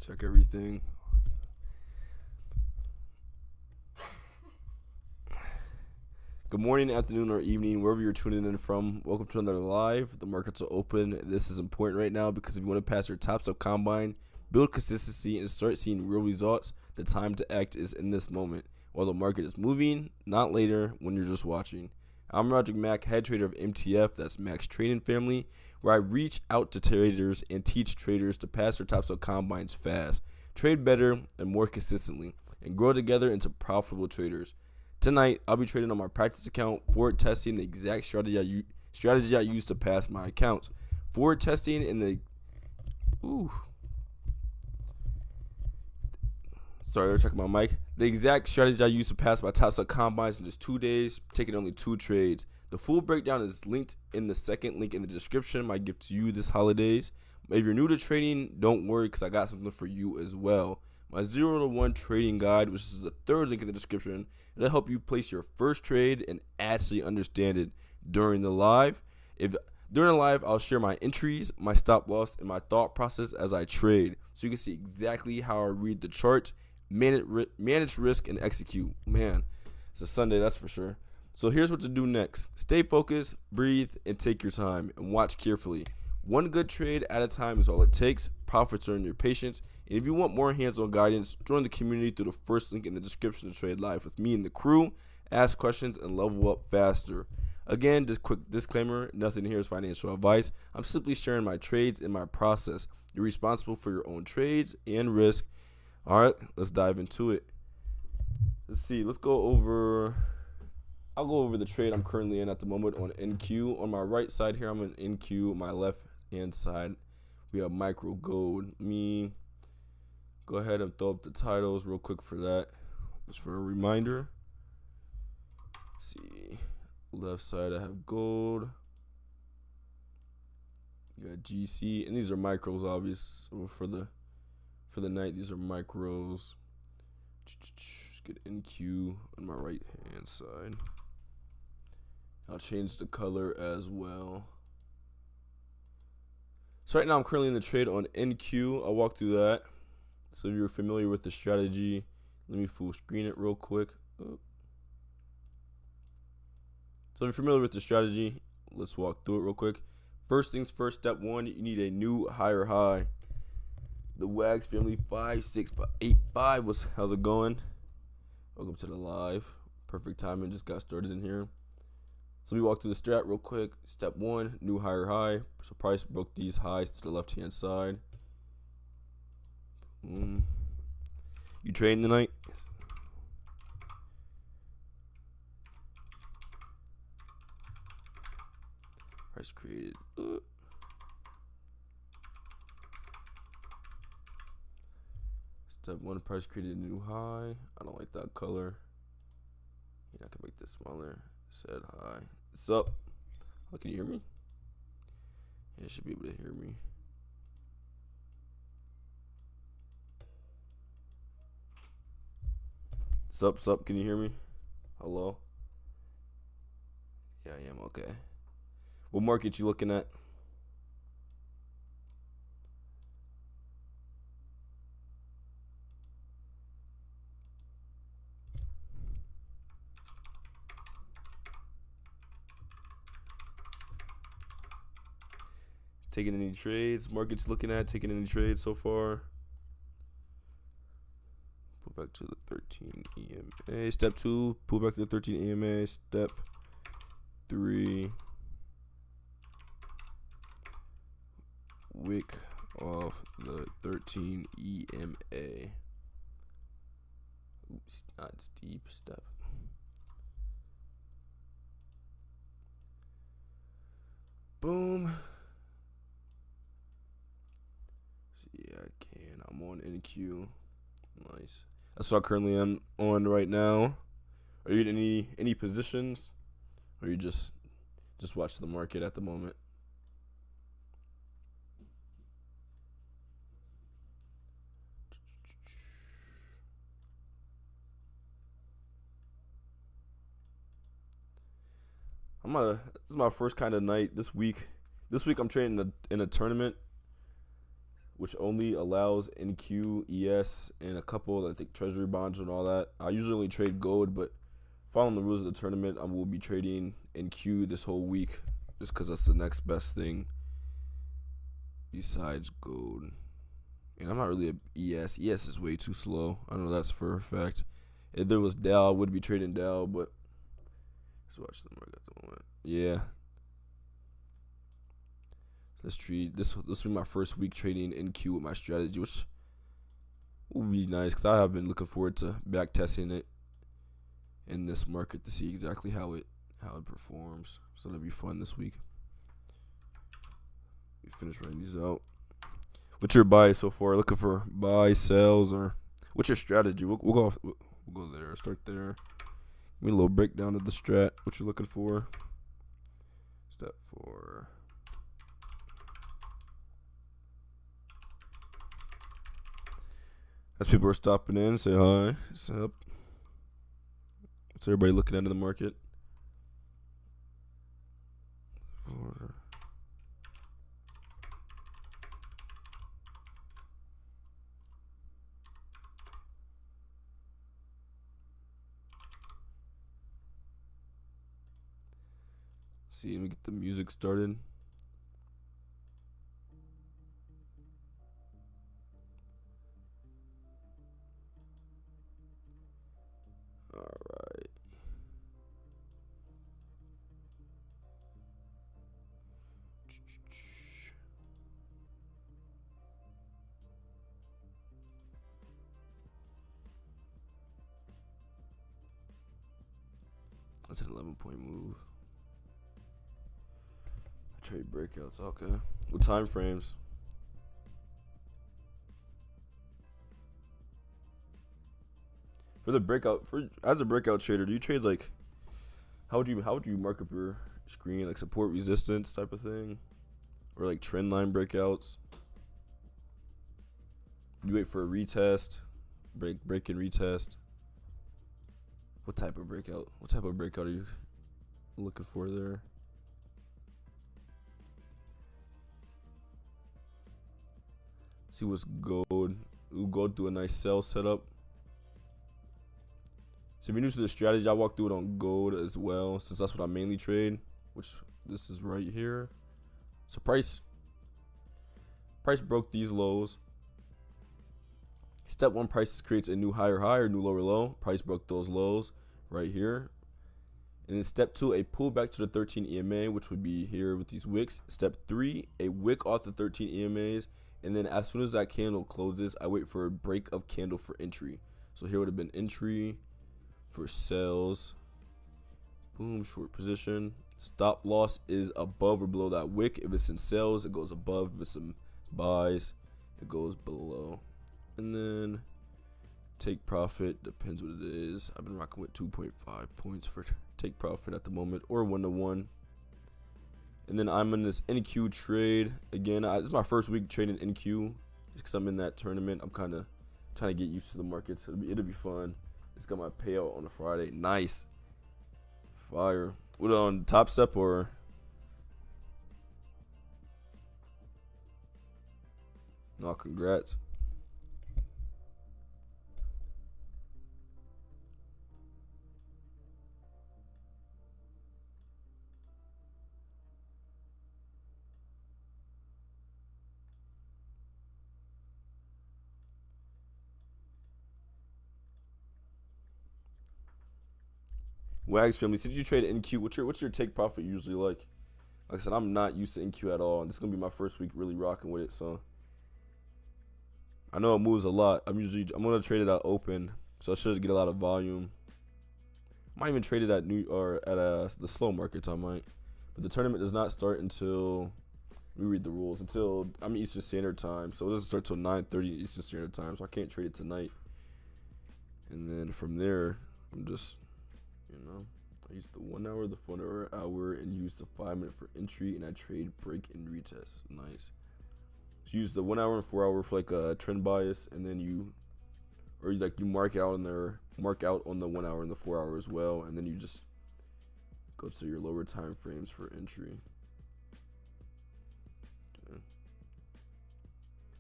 Check everything. Good morning, afternoon, or evening, wherever you're tuning in from. Welcome to another live. The markets are open. This is important right now because if you want to pass your Topstep combine, build consistency, and start seeing real results, the time to act is in this moment. While the market is moving, not later when you're just watching. I'm Roger Mack, head trader of MTF, that's Max Trading Family, where I reach out to traders and teach traders to pass their Topstep combines fast, trade better and more consistently, and grow together into profitable traders. Tonight, I'll be trading on my practice account, forward testing the exact strategy I use to pass my accounts. Forward testing in the Sorry, I was checking my mic. The exact strategy I use to pass my Topstep combines in just 2 days, taking only 2 trades. The full breakdown is linked in the second link in the description. My gift to you this holidays. If you're new to trading, don't worry because I got something for you as well. My 0 to 1 trading guide, which is the third link in the description, it'll help you place your first trade and actually understand it during the live. During the live, I'll share my entries, my stop loss, and my thought process as I trade, so you can see exactly how I read the chart, manage risk, and execute. Man, it's a Sunday, that's for sure. So here's what to do next. Stay focused, breathe, and take your time, and watch carefully. One good trade at a time is all it takes. Profits are in your patience. And if you want more hands-on guidance, join the community through the first link in the description to trade live with me and the crew, ask questions, and level up faster. Again, just quick disclaimer, nothing here is financial advice. I'm simply sharing my trades and my process. You're responsible for your own trades and risk. All right, let's dive into it. Let's see. I'll go over the trade I'm currently in at the moment on NQ. On my right side here, I'm in NQ. My left-hand side, we have micro gold. Let me go ahead and throw up the titles real quick for that, just for a reminder. Let's see, left side I have gold. You got GC, and these are micros, obvious. So for the night, these are micros. Just get NQ on my right hand side. I'll change the color as well. So right now I'm currently in the trade on NQ. I'll walk through that. So if you're familiar with the strategy, let me full screen it real quick. So if you're familiar with the strategy, let's walk through it real quick. First things first, step one, you need a new higher high. The Wags family 56585. How's it going? Welcome to the live. Perfect timing, just got started in here. So let me walk through the strat real quick. Step one, new higher high. So price broke these highs to the left hand side. You trading tonight? Price created. Step one, price created a new high. I don't like that color. Yeah, I can make this smaller. Said hi. What's up? Oh, can you hear me? Yeah, you should be able to hear me. Sup, can you hear me? Hello? Yeah, I am, okay. What market you looking at? Taking any trades? Markets looking at taking any trades so far? Pull back to the 13 EMA. Step 2, pull back to the 13 EMA. Step 3, wick off the 13 EMA. Oops, not steep. Step. Boom. Yeah, I can. I'm on NQ. Nice. That's what I currently am on right now. Are you in any positions, or you just watch the market at the moment? This is my first kind of night this week. This week I'm trading in a tournament which only allows NQ, ES, and a couple, I think, treasury bonds and all that. I usually only trade gold, but following the rules of the tournament, I will be trading NQ this whole week just because that's the next best thing besides gold. And I'm not really a ES. ES is way too slow. I know that's for a fact. If there was Dow, I would be trading Dow, but let's watch the market at the moment. Yeah. Let's trade this. This will be my first week trading NQ with my strategy, which will be nice because I have been looking forward to back testing it in this market to see exactly how it performs. So that'll be fun this week. We finish writing these out. What's your buy so far? Looking for buy, sells, or what's your strategy? We'll go there. Start there. Give me a little breakdown of the strat. What you're looking for? Step 4. As people are stopping in, say hi. What's up? What's everybody looking at in the market? 4. See, let me get the music started. Alright. That's an 11-point move. Trade breakouts, okay. What time frames? For the breakout, as a breakout trader, do you trade like how would you mark up your screen, like support resistance type of thing, or like trend line breakouts? You wait for a retest, break and retest. What type of breakout? What type of breakout are you looking for there? See what's gold. Ooh, gold do a nice sell setup. So if you're new to the strategy, I walk through it on gold as well, since that's what I mainly trade, which this is right here. So price broke these lows. Step 1, price creates a new higher high or new lower low. Price broke those lows right here. And then step 2, a pullback to the 13 EMA, which would be here with these wicks. Step 3, a wick off the 13 EMAs. And then as soon as that candle closes, I wait for a break of candle for entry. So here would have been entry for sales. Boom, short position. Stop loss is above or below that wick. If it's in sales, it goes above. If it's in buys, it goes below. And then take profit, depends what it is. I've been rocking with 2.5 points for take profit at the moment, or 1-to-1. And then I'm in this NQ trade again. This is my first week trading NQ because I'm in that tournament. I'm kind of trying to get used to the markets. It'll be fun. Just got my payout on a Friday. Nice. Fire. What on Topstep or? No, congrats. Wags family, since you trade NQ, what's your take profit usually like? Like I said, I'm not used to NQ at all, and this is gonna be my first week really rocking with it. So I know it moves a lot. I'm gonna trade it at open, so I should get a lot of volume. I might even trade it at the slow markets. I might, but the tournament does not start until we read the rules until I'm Eastern Standard Time, so it doesn't start till 9:30 Eastern Standard Time. So I can't trade it tonight, and then from there, I'm just. I use the 1 hour, the 4 hour, and use the 5-minute for entry, and I trade break and retest. Nice. So use the 1 hour and 4 hour for like a trend bias, and then you mark out on the 1 hour and the 4 hour as well, and then you just go to your lower time frames for entry. Okay.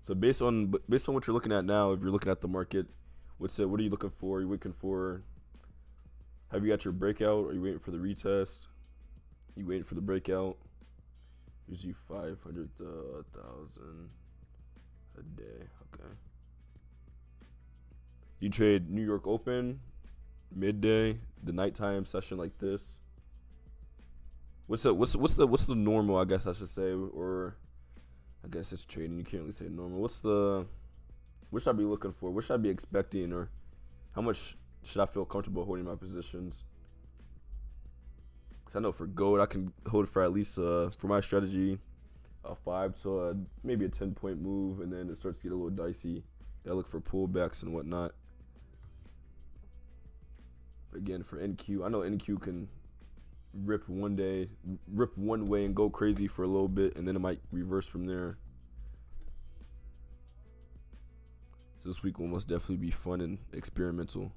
So based on what you're looking at now, if you're looking at the market, what are you looking for? Are you looking for? Have you got your breakout? Are you waiting for the retest? You waiting for the breakout? Usually 500 to 1,000 a day. Okay. You trade New York Open, midday, the nighttime session like this. What's the normal? I guess I should say, or I guess it's trading. You can't really say normal. What should I be looking for? What should I be expecting, or how much should I feel comfortable holding my positions? Cause I know for gold I can hold for at least for my strategy a 5 to maybe a 10-point move, and then it starts to get a little dicey. Gotta look for pullbacks and whatnot. Again, for NQ, I know NQ can rip one way and go crazy for a little bit, and then it might reverse from there. So this week will most definitely be fun and experimental.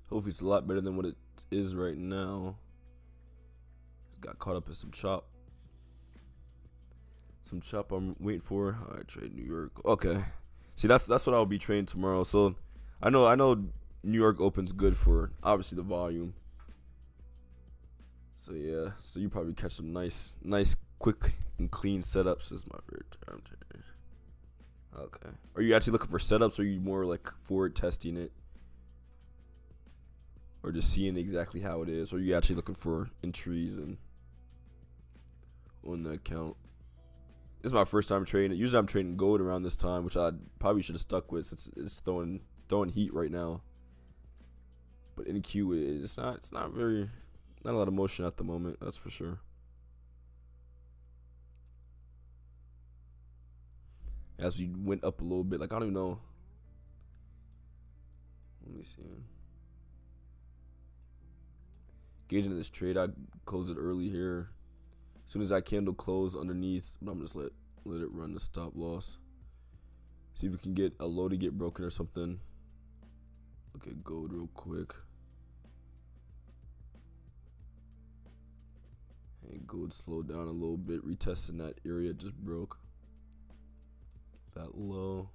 Hopefully it's a lot better than what it is right now. Just got caught up in some chop. Some chop I'm waiting for. Alright, trade New York. Okay. See, that's what I'll be trading tomorrow. So I know New York Open's good for obviously the volume. So yeah. So you probably catch some nice quick and clean setups. This is my favorite term. Okay. Are you actually looking for setups, or are you more like forward testing it? Or just seeing exactly how it is? Or are you actually looking for entries and on the account? This is my first time trading it. Usually I'm trading gold around this time, which I probably should have stuck with since it's throwing heat right now. But NQ it's not a lot of motion at the moment, that's for sure. As we went up a little bit, like I don't even know. Let me see. Gauging this trade, I close it early here. As soon as that candle close underneath, but I'm just let it run the stop loss. See if we can get a low to get broken or something. Look at gold real quick. And gold slowed down a little bit, retesting that area it just broke. That low.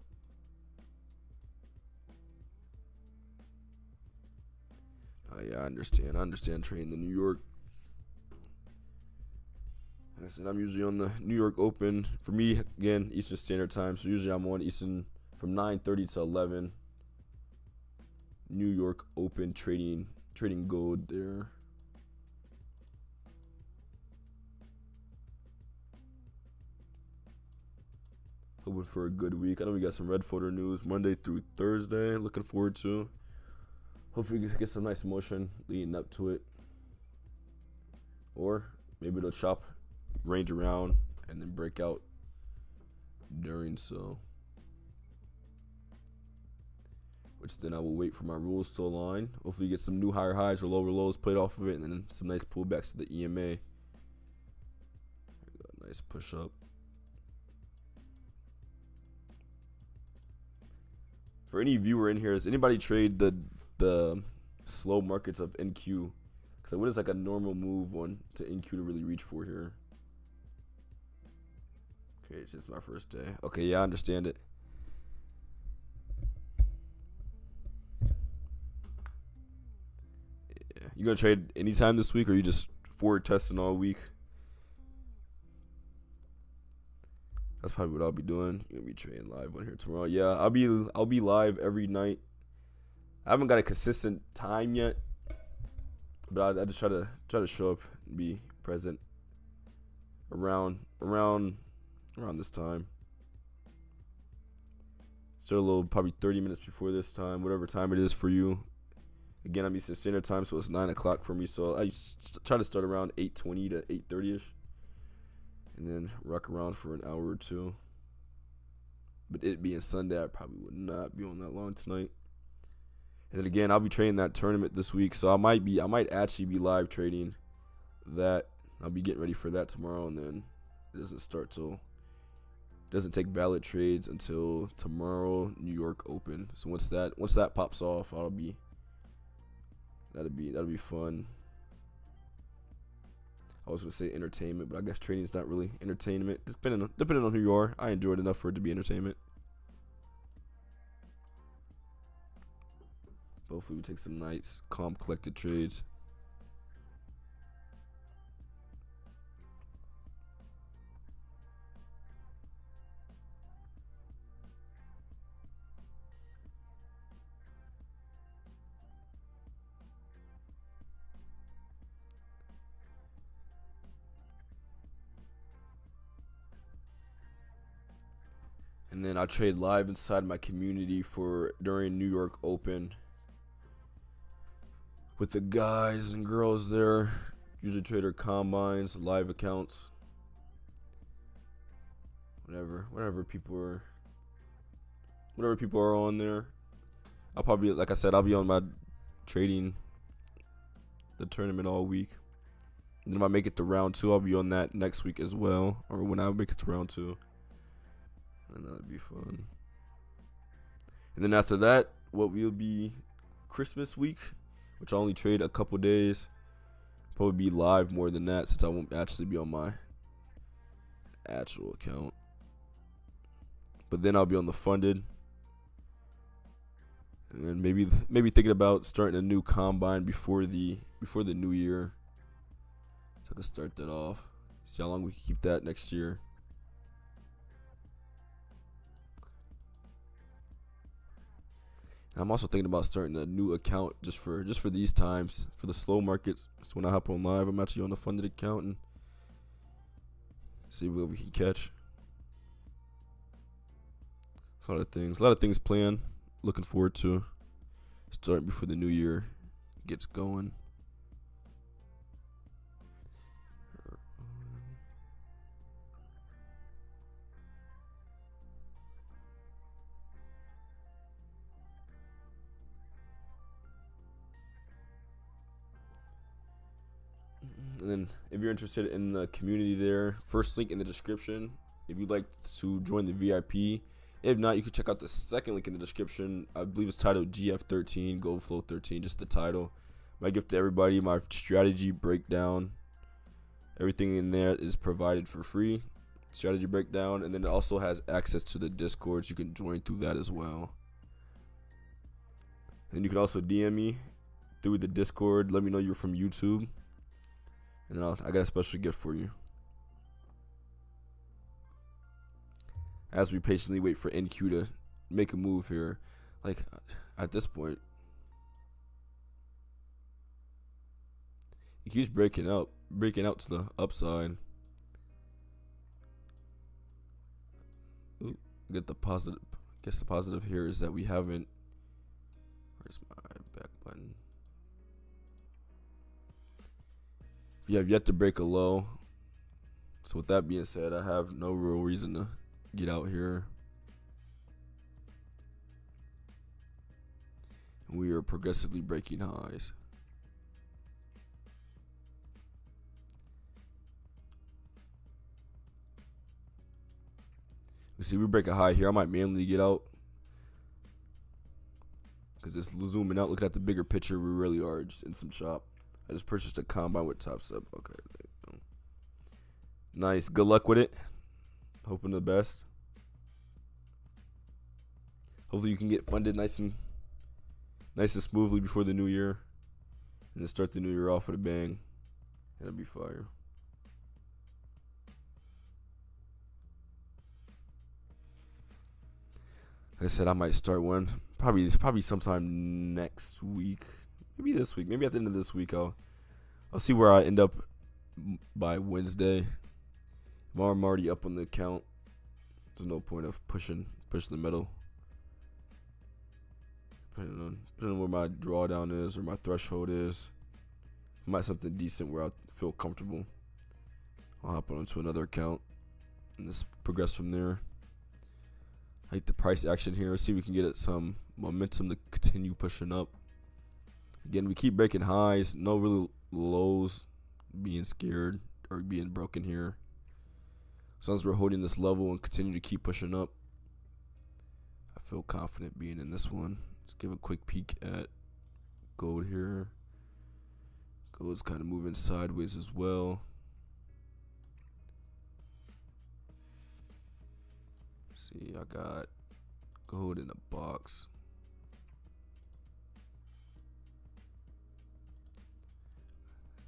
Oh yeah, I understand trading the New York. Like I said, I'm usually on the New York Open. For me, again, Eastern Standard Time. So usually I'm on Eastern from 9:30 to 11. New York Open trading gold there. Hoping for a good week. I know we got some red folder news Monday through Thursday. Looking forward to. Hopefully we get some nice motion leading up to it. Or maybe it'll chop, range around, and then break out during so. Which then I will wait for my rules to align. Hopefully get some new higher highs or lower lows played off of it, and then some nice pullbacks to the EMA. Nice push up. For any viewer in here, does anybody trade the slow markets of NQ? Because what is like a normal move on to NQ to really reach for here? Okay, it's just my first day. Okay, yeah, I understand it. Yeah, you gonna trade anytime this week, or you just forward testing all week? That's probably what I'll be doing. You're gonna be trading live on here tomorrow. Yeah, I'll be live every night. I haven't got a consistent time yet, but I just try to show up and be present around this time. Start a little, probably 30 minutes before this time, whatever time it is for you. Again, I'm Eastern Standard Time, so it's 9 o'clock for me. So I try to start around 8:20 to 8:30ish, and then rock around for an hour or two. But it being Sunday, I probably would not be on that long tonight. And then again, I'll be trading that tournament this week, so I might actually be live trading that. I'll be getting ready for that tomorrow, and then it doesn't take valid trades until tomorrow, New York Open. So once that pops off, that'll be fun. I was gonna say entertainment, but I guess trading is not really entertainment. Depending on who you are, I enjoy it enough for it to be entertainment. Hopefully we take some nice, calm, collected trades. And then I trade live inside my community during New York Open with the guys and girls there. Usually trader combines, live accounts, whatever people are on there. I'll probably, like I said, I'll be on my trading the tournament all week. And then if I make it to round 2, I'll be on that next week as well, or when I make it to round 2. And that'd be fun. And then after that, what will be Christmas week, which I only trade a couple days. Probably be live more than that since I won't actually be on my actual account. But then I'll be on the funded. And then maybe thinking about starting a new combine before the new year. So I can start that off. See how long we can keep that next year. I'm also thinking about starting a new account just for these times, for the slow markets. So when I hop on live, I'm actually on the funded account and see what we can catch. A lot of things planned. Looking forward to starting before the new year gets going. And then if you're interested in the community there, first link in the description. If you'd like to join the VIP. If not, you can check out the second link in the description. I believe it's titled GF13, Gold Flow 13, just the title. My gift to everybody, my strategy breakdown. Everything in there is provided for free. Strategy breakdown. And then it also has access to the Discord. So you can join through that as well. And you can also DM me through the Discord. Let me know you're from YouTube. And I got a special gift for you. As we patiently wait for NQ to make a move here. Like, at this point, he keeps breaking out to the upside. Ooh, get the positive. Guess the positive here is that we haven't. Where's my back button? We have yet to break a low. So with that being said, I have no real reason to get out here. We are progressively breaking highs. We see we break a high here. I might manually get out. Because it's zooming out, looking at the bigger picture, we really are just in some chop. I just purchased a combine with Topstep. Okay. Nice. Good luck with it. Hoping the best. Hopefully you can get funded nice and smoothly before the new year. And then start the new year off with a bang. That'll be fire. Like I said, I might start one. Probably sometime next week. Maybe this week. Maybe at the end of this week I'll see where I end up by Wednesday. If I'm already up on the account, there's no point of pushing the metal. Depending on where my drawdown is or my threshold is. I might something decent where I feel comfortable. I'll hop onto another account and just progress from there. I like the price action here. Let's see if we can get some momentum to continue pushing up. Again, we keep breaking highs, no really lows being scared or being broken here. As long as we're holding this level and continue to keep pushing up, I feel confident being in this one. Let's give a quick peek at gold here. Gold's kind of moving sideways as well. See, I got gold in a box.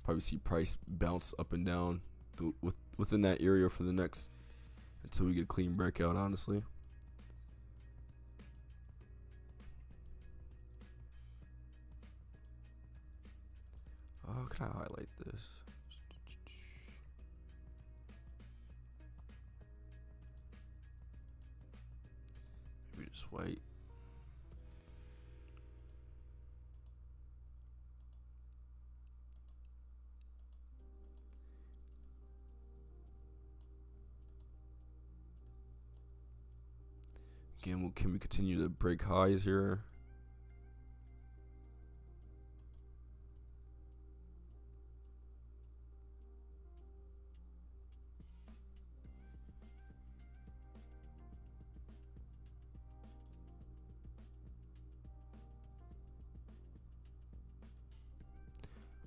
Probably see price bounce up and down within that area for the next until we get a clean breakout, honestly. Oh, can I highlight this? Maybe just white. Again, can we continue to break highs here?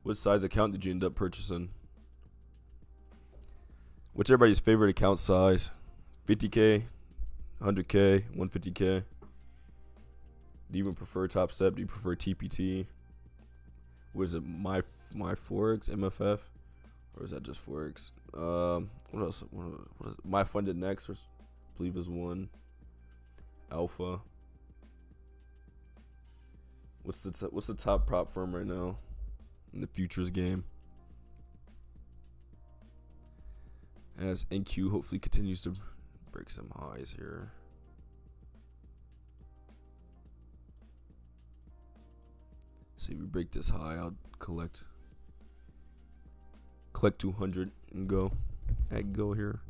What size account did you end up purchasing? What's everybody's favorite account size? 50K, 100K, 150K? Do you even prefer Topstep? Do you prefer TPT? Was it my Forex, MFF? Or is that just Forex? What else? What is My Funded Next, I believe is one. Alpha. What's the top prop firm right now in the futures game? As NQ hopefully continues to break some highs here. See if we break this high, I'll collect 200 and go. I can go here.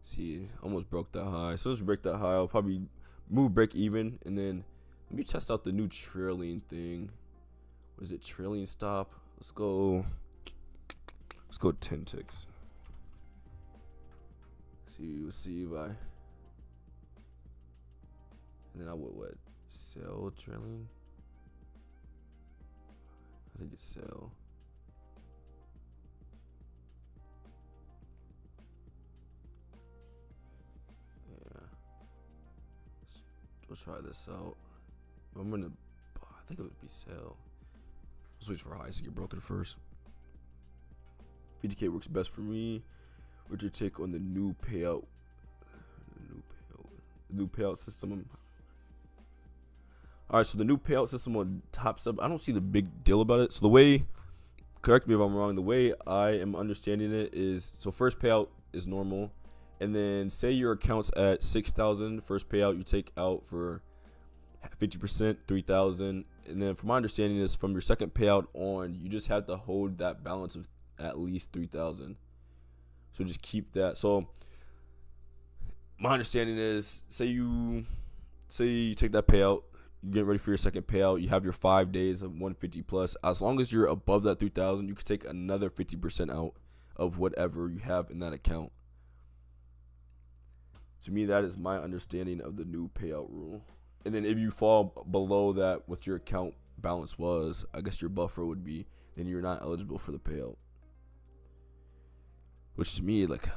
See, almost broke that high. As soon as we break that high, I'll probably move break even, and then let me test out the new trailing thing. What is it? Trailing stop. Let's go 10 ticks. See if I, and then I would what? Sell trailing. I think it's sell. We'll try this out. I think it would be sell. Let's wait for highs to get broken first. 50K works best for me. What's your take on the new payout? The new payout system. All right, so the new payout system on Topstep, I don't see the big deal about it. So the way, correct me if I'm wrong, the way I am understanding it is, so first payout is normal. And then say your account's at 6,000, first payout you take out for 50%, 3,000. And then from my understanding is from your second payout on, you just have to hold that balance of at least 3,000. So just keep that. So my understanding is, say you take that payout, you get ready for your second payout, you have your 5 days of 150 plus. As long as you're above that 3,000, you can take another 50% out of whatever you have in that account. To me, that is my understanding of the new payout rule. And then if you fall below that, what your account balance was, I guess your buffer would be, then you're not eligible for the payout. Which to me, like,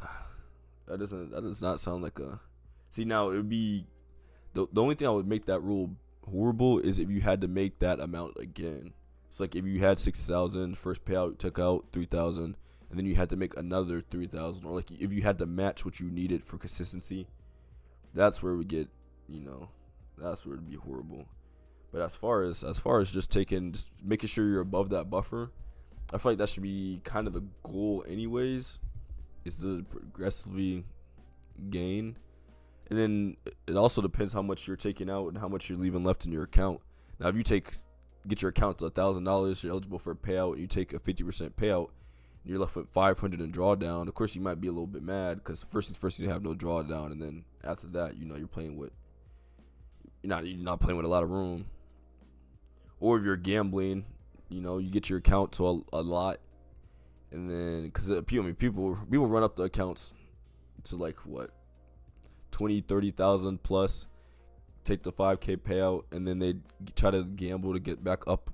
that does not sound like a. See, now it would be the only thing I would make that rule horrible is if you had to make that amount again. It's like if you had 6,000, first payout took out 3,000, and then you had to make another 3,000, or like if you had to match what you needed for consistency. That's where we get, that's where it'd be horrible. But as far as just making sure you're above that buffer, I feel like that should be kind of the goal anyways, is to progressively gain. And then it also depends how much you're taking out and how much you're leaving left in your account. Now, if you get your account to $1,000, you're eligible for a payout, and you take a 50% payout, and you're left with 500 in drawdown. Of course, you might be a little bit mad because first things first, you have no drawdown, and then after that, you're playing with you're not playing with a lot of room. Or if you're gambling, you get your account to a lot, and then because people run up the accounts to like what 20,000-30,000 plus, take the 5K payout, and then they try to gamble to get back up.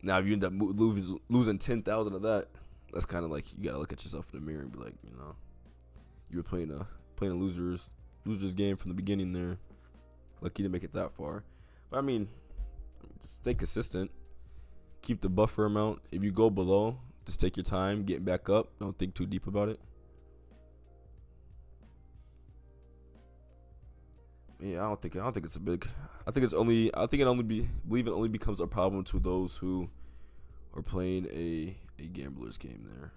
Now, if you end up losing 10,000 of that, that's kind of like you gotta look at yourself in the mirror and be like, you were playing a losers game from the beginning there. Lucky to make it that far. But I mean, just stay consistent. Keep the buffer amount. If you go below, just take your time getting back up. Don't think too deep about it. Yeah, I don't think it's a big. I think it only becomes a problem to those who are playing a gambler's game there.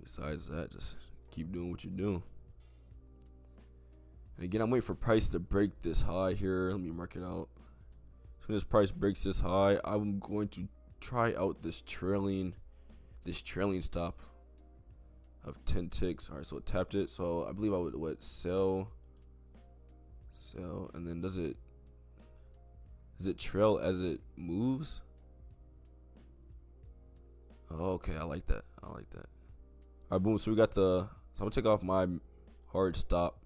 Besides that, just keep doing what you're doing. And again, I'm waiting for price to break this high here. Let me mark it out. As soon as price breaks this high, I'm going to try out this trailing stop of 10 ticks. All right, so it tapped it. So I believe I would sell, and then does it trail as it moves? Oh, okay, I like that. All right, boom. So I'm gonna take off my hard stop,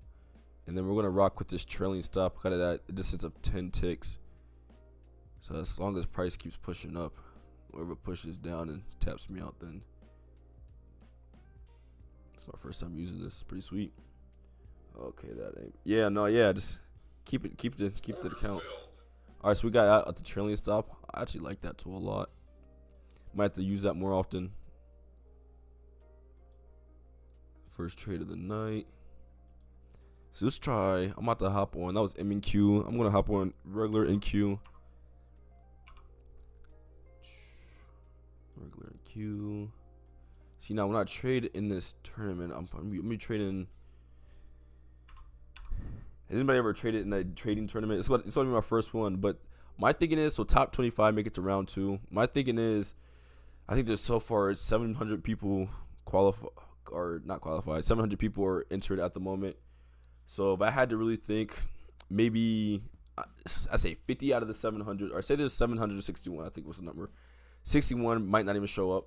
and then we're gonna rock with this trailing stop. Got it at a distance of 10 ticks. So as long as price keeps pushing up, wherever it pushes down and taps me out, then it's my first time using this. It's pretty sweet. Okay, that ain't. Yeah, just keep the account. All right, so we got out at the trailing stop. I actually like that tool a lot. Might have to use that more often. First trade of the night. So let's try. I'm about to hop on. That was M and Q. I'm gonna hop on regular NQ. Regular NQ. See, now when I trade in this tournament, I'm gonna be trading. Has anybody ever traded in a trading tournament? It's gonna be my first one, but my thinking is, so top 25 make it to round 2. My thinking is, I think there's so far 700 people not qualified. 700 people are entered at the moment. So if I had to really think, maybe I say 50 out of the 700, or say there's 761, I think was the number. 61 might not even show up.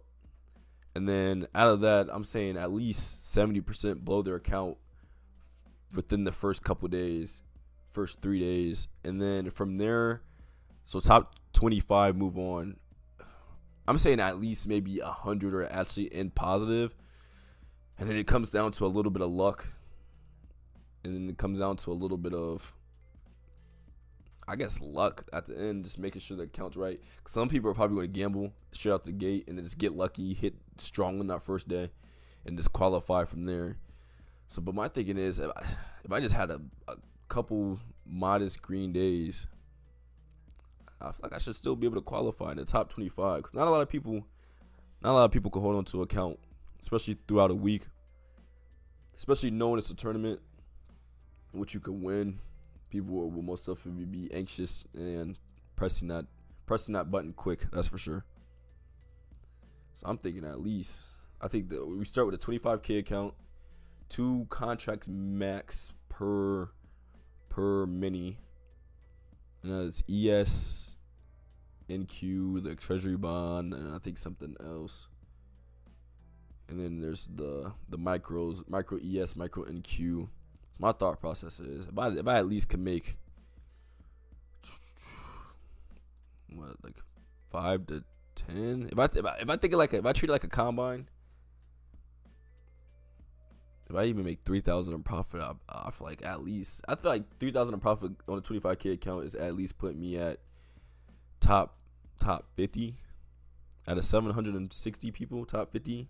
And then out of that, I'm saying at least 70% blow their account within the first couple days, first 3 days. And then from there, so top 25 move on. I'm saying at least maybe 100 are actually in positive. And then it comes down to a little bit of luck. And then it comes down to a little bit of, I guess, luck at the end, just making sure the account's right. 'Cause some people are probably going to gamble straight out the gate and then just get lucky, hit strong on that first day, and just qualify from there. So, but my thinking is, if I just had a couple modest green days, I feel like I should still be able to qualify in the top 25. Because not a lot of people can hold on to an account, especially throughout a week. Especially knowing it's a tournament, which you can win. People will most definitely be anxious and pressing that button quick. That's for sure. So I'm thinking at least, I think that we start with a 25K account, 2 contracts max per mini. And it's ES, NQ, the Treasury bond, and I think something else. And then there's the micros, micro ES, micro NQ. My thought process is, if I at least can make like 5 to 10, if I think if I treat it like a combine, if I even make 3,000 in profit, I feel like at least 3,000 in profit on a 25K account is at least putting me at top 50 out of 760 people, top 50.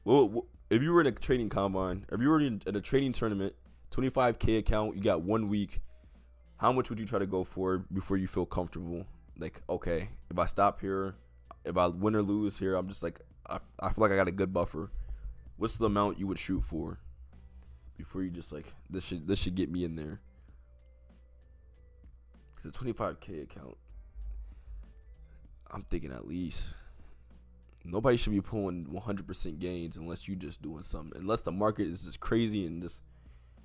Well, if you were in a trading combine, if you were in a trading tournament, 25K account, you got 1 week, how much would you try to go for before you feel comfortable? Like, okay, if I stop here, if I win or lose here, I'm just like, I feel like I got a good buffer. What's the amount you would shoot for? before you just like this should get me in there. It's a 25K account. I'm thinking at least nobody should be pulling 100% gains unless you just doing something. Unless the market is just crazy and just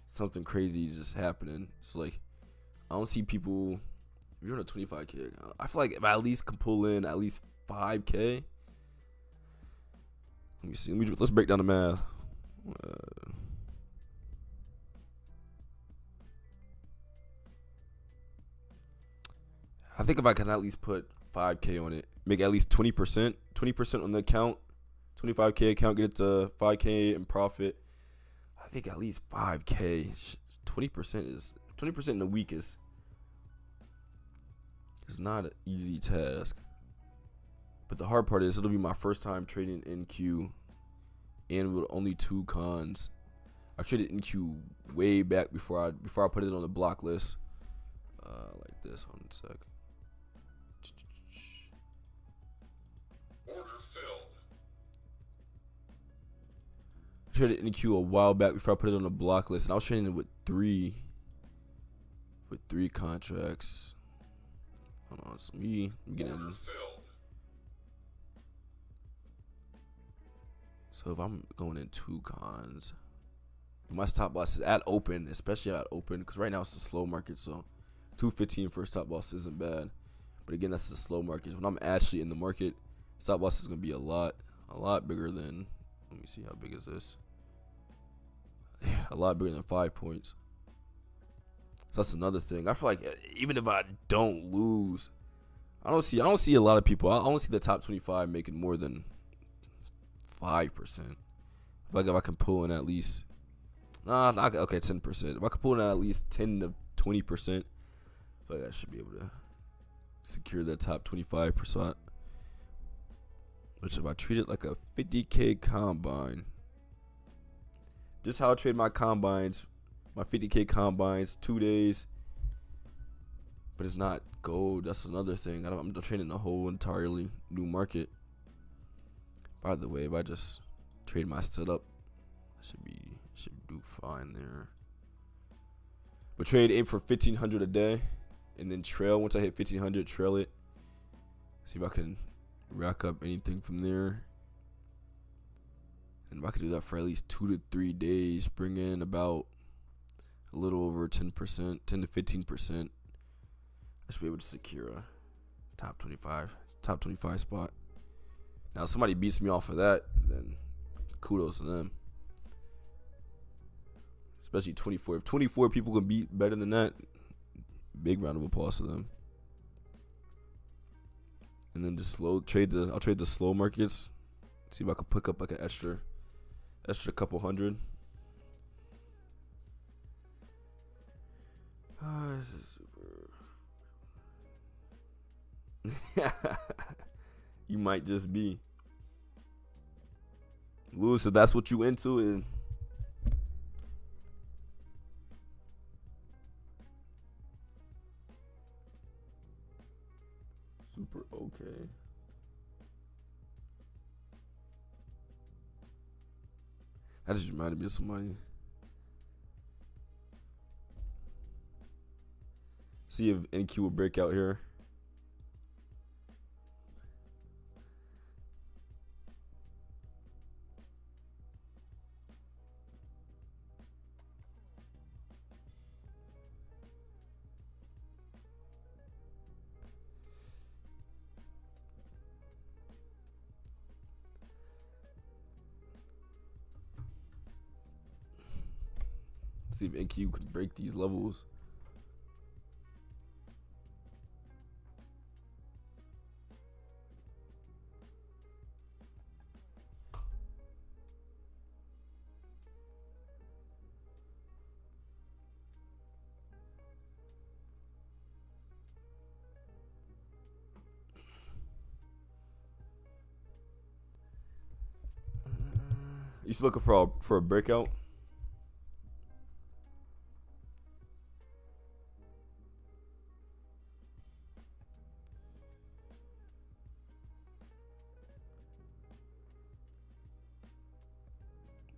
something crazy is just happening. So like I don't see people. If you're on a 25K account, I feel like if I at least can pull in at least 5K. Let me see. Let's break down the math. I think if I can at least put 5K on it, make at least 20%, 20% on the account, 25K account, get it to 5K in profit. I think at least 5K, 20% in a week is not an easy task. But the hard part is it'll be my first time trading NQ, and with only 2 cons. I traded NQ way back before I put it on the block list. Like this. Hold on a sec. Order filled. I traded NQ a while back before I put it on the block list, and I was trading it with three contracts. Hold on, so let me get in. So if I'm going in 2 cons, my stop loss is at open, especially at open, because right now it's a slow market, so 215 for a stop loss isn't bad. But again, that's the slow market. When I'm actually in the market, stop loss is gonna be a lot bigger than. Let me see, how big is this? Yeah, a lot bigger than 5 points. So that's another thing. I feel like even if I don't lose, I don't see a lot of people. I don't see the top 25 making more than 5%. If I can pull in at least, okay, 10%. If I can pull in at least 10 to 20%, I feel like I should be able to secure that top 25%. Which if I treat it like a 50K combine, just how I trade my combines, my 50K combines, 2 days. But it's not gold. That's another thing. I'm trading a whole entirely new market. By the way, if I just trade my setup, I should do fine there. But trade aim for 1,500 a day, and then trail. Once I hit 1,500, trail it. See if I can rack up anything from there. And if I could do that for at least 2 to 3 days, bring in about a little over 10%, 10 to 15%. I should be able to secure a top 25 spot. Now, if somebody beats me off of that, then kudos to them. Especially 24. If 24 people can beat better than that, big round of applause to them. And then just I'll trade the slow markets. See if I can pick up like an extra couple hundred. This is super. You might just be. Lewis, if that's what you into, and super okay. That just reminded me of somebody. See if NQ will break out here. See if NQ can break these levels. You still looking for a breakout?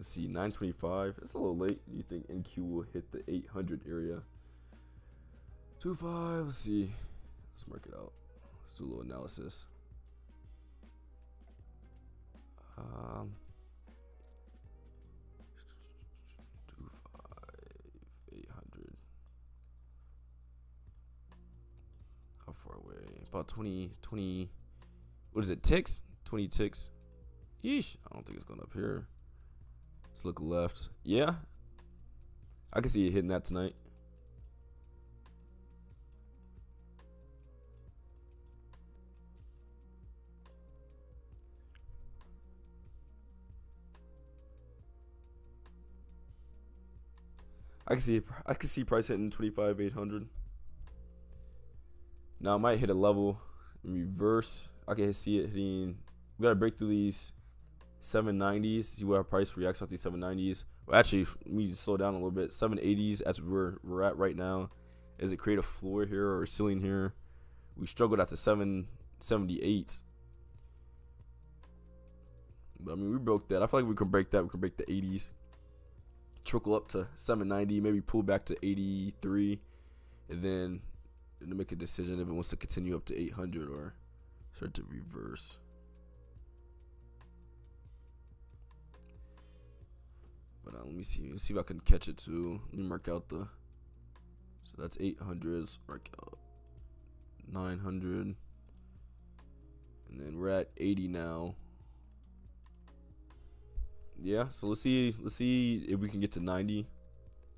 Let's see, 925. It's a little late. You think NQ will hit the 800 area? 25. Let's see. Let's mark it out. Let's do a little analysis. 800. How far away? About 20. What is it? Ticks? 20 ticks. Yeesh. I don't think it's going up here. Let's look left. Yeah. I can see it hitting that tonight. I can see price hitting 25,800. Now I might hit a level in reverse. I can see it hitting. We gotta break through these 790s. See where our price reacts off these 790s. Well, actually, we need to slow down a little bit. 780s. That's where we're at right now. Is it create a floor here or a ceiling here? We struggled at the 778. But I mean, we broke that. I feel like we can break that. We can break the 80s. Trickle up to 790, maybe pull back to 83, and then to make a decision if it wants to continue up to 800 or start to reverse. But let me see. Let's see if I can catch it too. Let me mark out the. So that's 800s. Mark out 900, and then we're at 80 now. Yeah, so let's see if we can get to 90.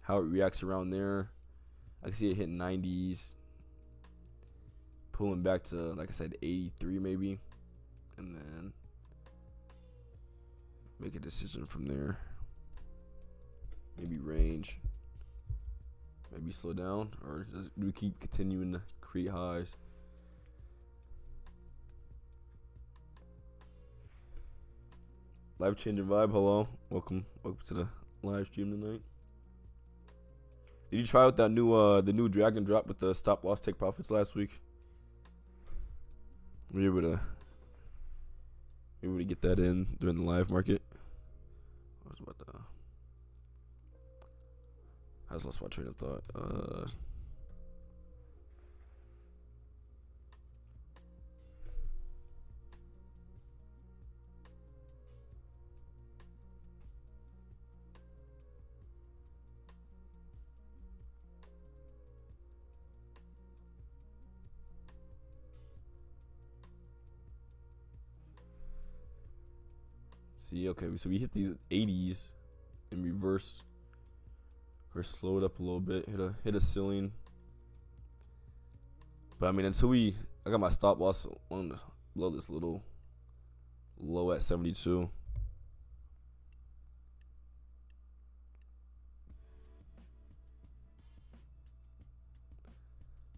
How it reacts around there. I can see it hitting 90s. Pulling back to, like I said, 83 maybe. And then make a decision from there. Maybe range. Maybe slow down. Or do we keep continuing to create highs? Life changing vibe. Hello, welcome to the live stream tonight. Did you try out that new the new drag and drop with the stop loss take profits last week? Were you able to get that in during the live market? I just lost my train of thought. See, okay, so we hit these 80s in reverse, or slowed up a little bit, hit a ceiling. But I mean, I got my stop loss on below this little low at 72.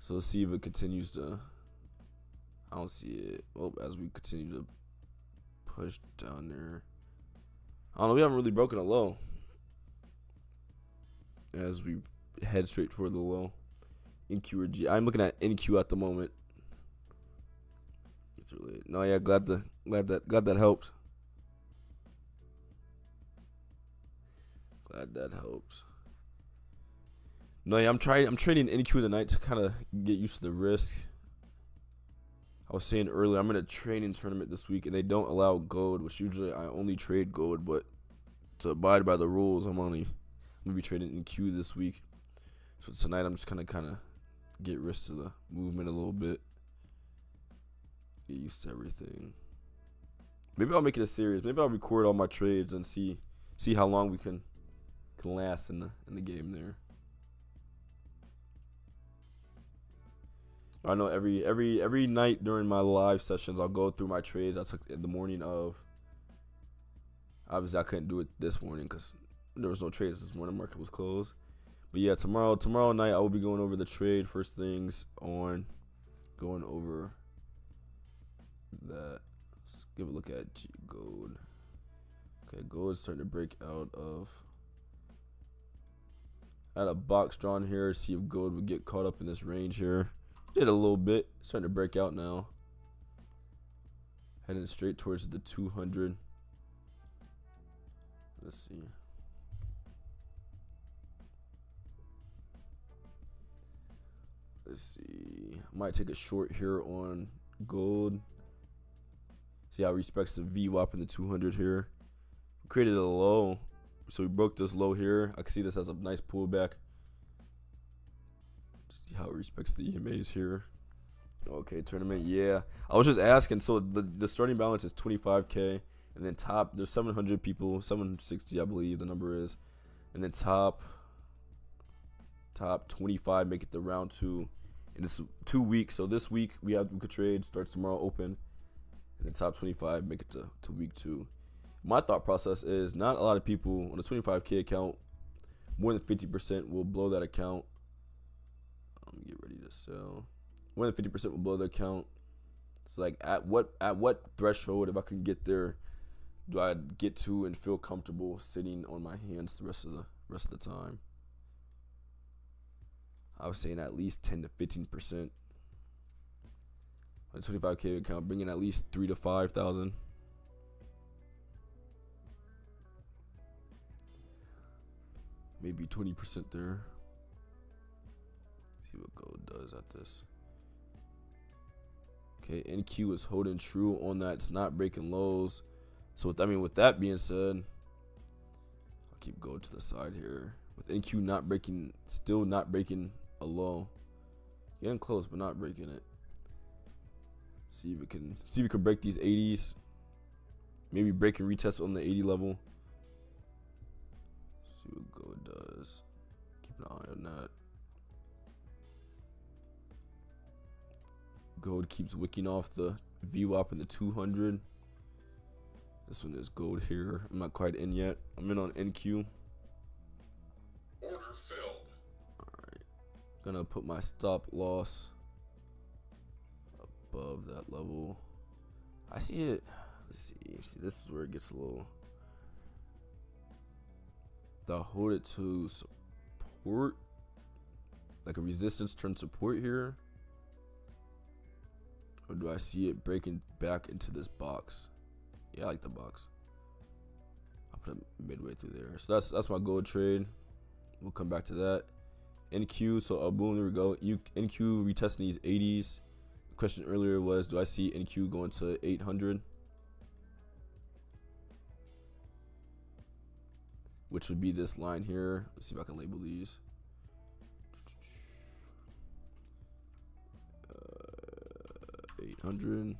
So let's see if it continues to. I don't see it. Oh, as we continue to push down there. I don't know. We haven't really broken a low. As we head straight for the low. NQ or G. I'm looking at NQ at the moment. It's really no, yeah. Glad that helped. Glad that helped. No, yeah. I'm trading NQ tonight to kind of get used to the risk. I was saying earlier, I'm in a training tournament this week, and they don't allow gold, which usually I only trade gold, but to abide by the rules, I'm gonna be trading in Q this week. So tonight, I'm just gonna kind of get risk to the movement a little bit, get used to everything. Maybe I'll make it a series. Maybe I'll record all my trades and see how long we can last in the game there. I know every night during my live sessions, I'll go through my trades I took in the morning of. Obviously, I couldn't do it this morning because there was no trades this morning. Market was closed. But yeah, tomorrow night I will be going over the trade first things on, going over that. Let's give a look at gold. Okay, gold is starting to break out of. I had a box drawn here. See if gold would get caught up in this range here. Did a little bit. Starting to break out now. Heading straight towards the 200. Let's see. Let's see. I might take a short here on gold. See how it respects the VWAP in the 200 here. Created a low, so we broke this low here. I can see this as a nice pullback. See how it respects the EMAs here. Okay, tournament, yeah. I was just asking. So the starting balance is 25K, and then top there's 700 people, 760 I believe the number is, and then top 25 make it to round 2, and it's 2 weeks. So this week we could trade, starts tomorrow open, and then top 25 make it to week 2. My thought process is not a lot of people on a 25K account, more than 50% will blow that account. Get ready to sell. More than 50% will blow the account. It's like at what threshold, if I can get there, do I get to and feel comfortable sitting on my hands the rest of the time? I was saying at least 10 to 15%. On a 25K account, bringing at least 3 to 5,000. Maybe 20% there. See what gold does at this. Okay, NQ is holding true on that. It's not breaking lows. So with that being said, I'll keep going to the side here. With NQ still not breaking a low. Getting close, but not breaking it. See if we can break these 80s. Maybe break and retest on the 80 level. See what gold does. Keep an eye on that. Gold keeps wicking off the VWAP in the 200. This one is gold here. I'm not quite in yet. I'm in on NQ. Order filled. Alright. Gonna put my stop loss above that level. I see it. Let's see. See, this is where it gets a little. I'll hold it to support. Like a resistance turn support here. Or do I see it breaking back into this box? Yeah, I like the box. I'll put it midway through there. So that's my gold trade. We'll come back to that. NQ, so boom, there we go. NQ retesting these 80s. The question earlier was, do I see NQ going to 800? Which would be this line here. Let's see if I can label these. 800,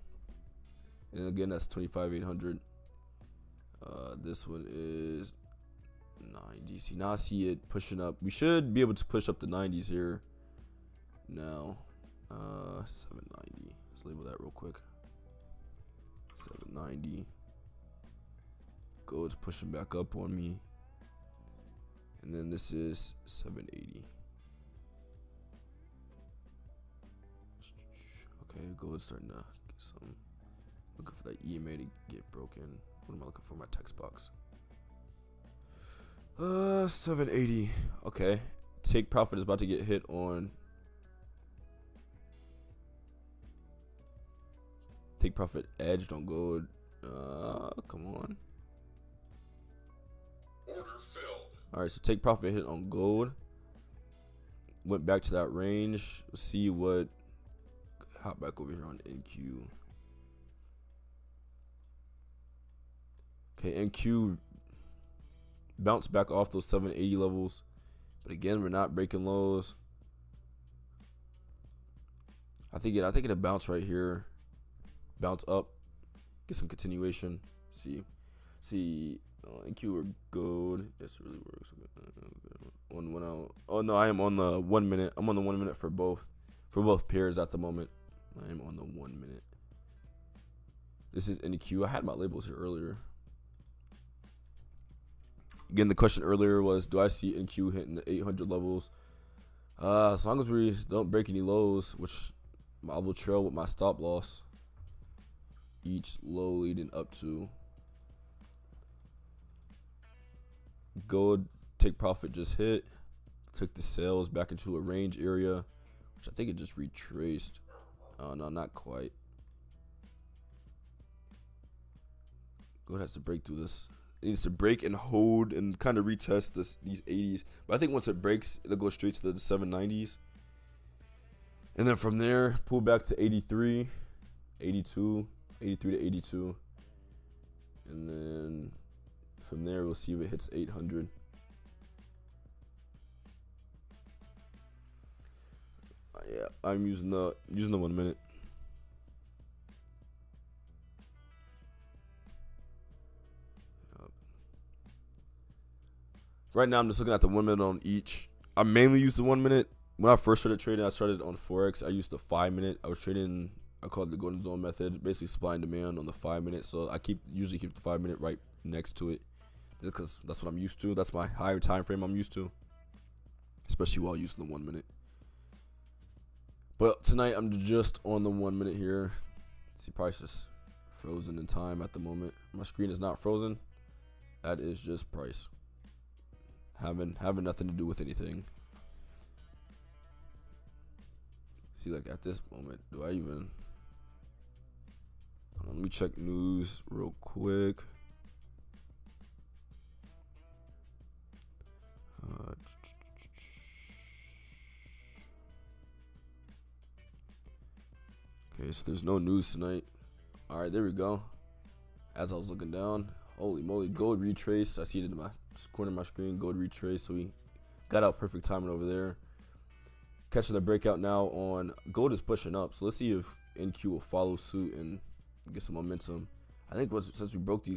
and again that's 25,800. This one is 90. See, now I see it pushing up. We should be able to push up the 90s here now. 790. Let's label that real quick. 790. Gold's pushing back up on me, and then this is 780. Okay, gold's starting to get some. Looking for that EMA to get broken. What am I looking for? My text box. 780. Okay. Take profit is about to get hit on. Take profit edged on gold. Come on. Order filled. Alright, so take profit hit on gold. Went back to that range. Let's see what. Hop back over here on NQ. Okay, NQ bounced back off those 780 levels, but again, we're not breaking lows. I think it'll bounce right here, bounce up, get some continuation. See, NQ or gold. This really works. Oh no, I am on the 1 minute. I'm on the 1 minute for both pairs at the moment. I am on the 1 minute. This is NQ. I had my labels here earlier. Again, the question earlier was, do I see NQ hitting the 800 levels? As long as we don't break any lows, which I will trail with my stop loss. Each low leading up to. Gold take profit just hit. Took the sales back into a range area, which I think it just retraced. Oh no, not quite. Gold has to break through this It needs to break and hold and kind of retest these 80s. But I think once it breaks, it'll go straight to the 790s. And then from there, pull back to 83, 82, 83 to 82. And then from there, we'll see if it hits 800. Yeah, I'm using the 1 minute. Right now, I'm just looking at the 1 minute on each. I mainly use the 1 minute. When I first started trading, I started on Forex. I used the 5 minute. I was trading, I call it the golden zone method, basically supply and demand on the 5 minute. So I usually keep the 5 minute right next to it, because that's what I'm used to. That's my higher time frame I'm used to, especially while using the 1 minute. But tonight I'm just on the 1 minute here. See, price is frozen in time at the moment. My screen is not frozen. That is just price. Having nothing to do with anything. See, like at this moment, do I even? Let me check news real quick. Okay, so there's no news tonight. All right, there we go. As I was looking down, holy moly, gold retraced. I see it in my corner of my screen, gold retraced. So we got out perfect timing over there. Catching the breakout now on gold is pushing up. So let's see if NQ will follow suit and get some momentum. I think since we broke the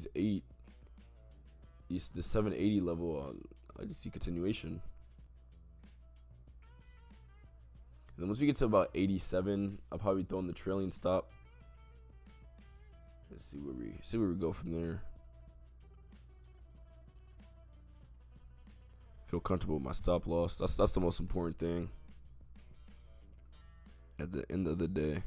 780 level, I just see continuation. And then once we get to about 87, I'll probably throw in the trailing stop. Let's see where we go from there. Feel comfortable with my stop loss. That's the most important thing at the end of the day.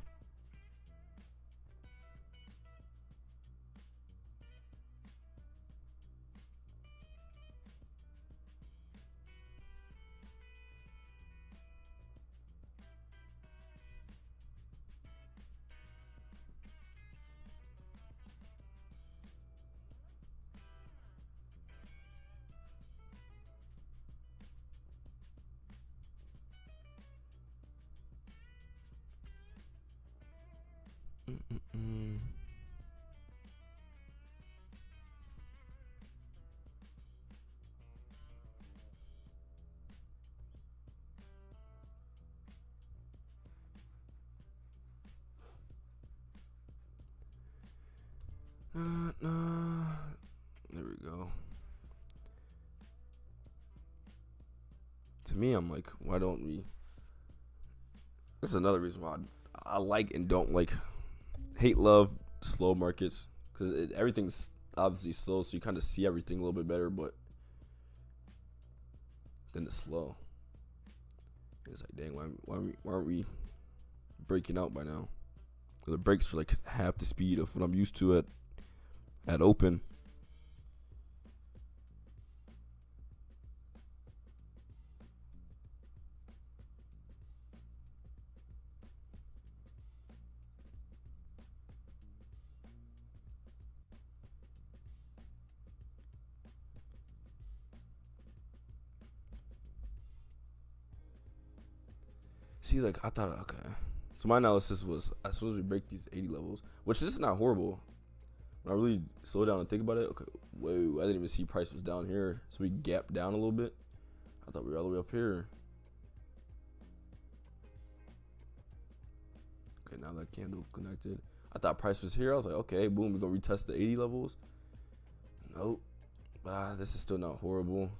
There we go. To me, I'm like, why don't we? This is another reason why I like and don't like, love slow markets, because everything's obviously slow, so you kind of see everything a little bit better, but then it's slow. It's like, dang, why aren't we breaking out by now? The breaks are like half the speed of what I'm used to at open. See, like, I thought, okay. So my analysis was, as soon as we break these 80 levels, which this is not horrible. When I really slow down and think about it, okay, whoa, I didn't even see price was down here. So we gapped down a little bit. I thought we were all the way up here. Okay, now that candle connected. I thought price was here. I was like, okay, boom, we're going to retest the 80 levels. Nope. But this is still not horrible.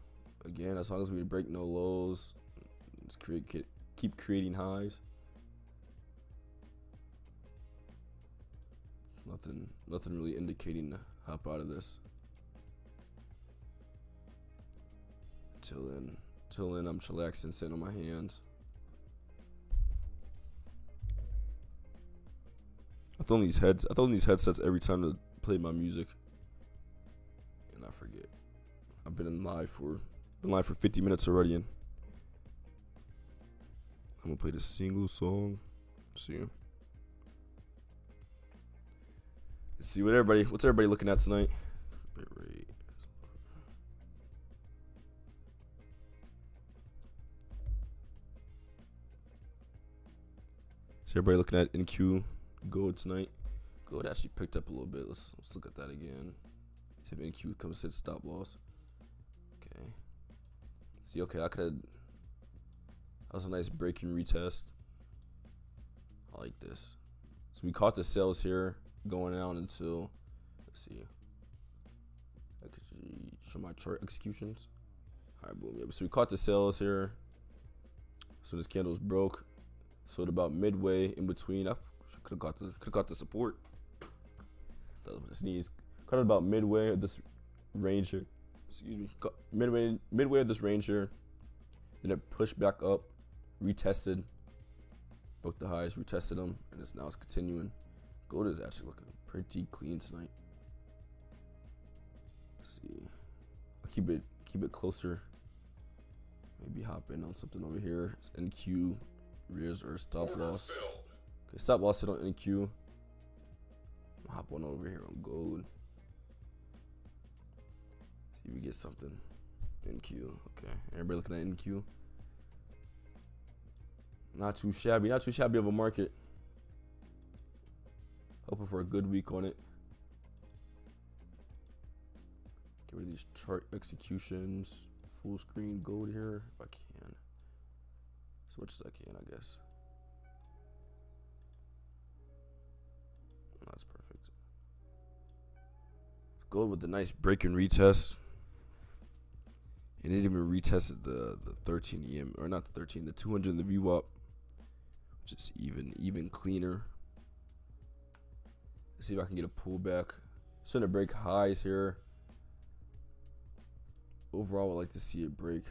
Again, as long as we break no lows, let's keep creating highs. Nothing really indicating to hop out of this. Till then, I'm chillaxing, sitting on my hands. I throw in these headsets every time to play my music, and I forget. I've been live for 50 minutes already, and I'm gonna play the single song. See. Let's see what's everybody looking at tonight. Bit rate So everybody looking at NQ gold tonight. Gold actually picked up a little bit. Let's look at that again. See if NQ comes hit stop loss. Okay. See, okay, that was a nice breaking retest. I like this. So we caught the sales here going out until, let's see. I could show my chart executions. All right, boom. Yeah, so we caught the sales here. So this candle's broke. So at about midway in between, I could have got the support. Sneeze. Caught it about midway of this range here. Excuse me. Midway of this range here. Then it pushed back up, retested, broke the highs, retested them, and it's continuing. Gold is actually looking pretty clean tonight. Let's see. I'll keep it closer. Maybe hop in on something over here. It's NQ, rears or stop loss. Okay, stop loss hit on NQ. I'll hop on over here on gold. See if we get something. NQ. Okay, everybody looking at NQ. Not too shabby of a market. Hoping for a good week on it. Get rid of these chart executions. Full screen gold here if I can. As much as I can, I guess. That's perfect. Gold with the nice break and retest. And it even retested the 13 EM, or not the 13, the 200 in the VWAP, which is even cleaner. Let's see if I can get a pullback. Starting to break highs here. Overall, I would like to see it break.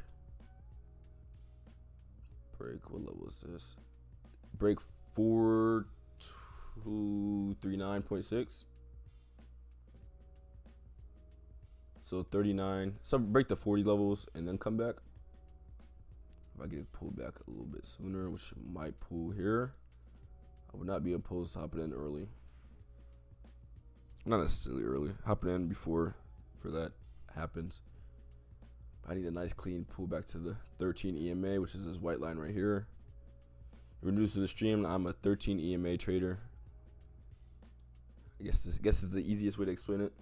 What level is this? Break 4239.6. So 39. So break the 40 levels and then come back. If I get it pulled back a little bit sooner, which might pull here, I would not be opposed to hopping in early. Not necessarily early. Hopping in before that happens. I need a nice clean pullback to the 13 EMA, which is this white line right here. If you're new to the stream, I'm a 13 EMA trader. I guess this is the easiest way to explain it.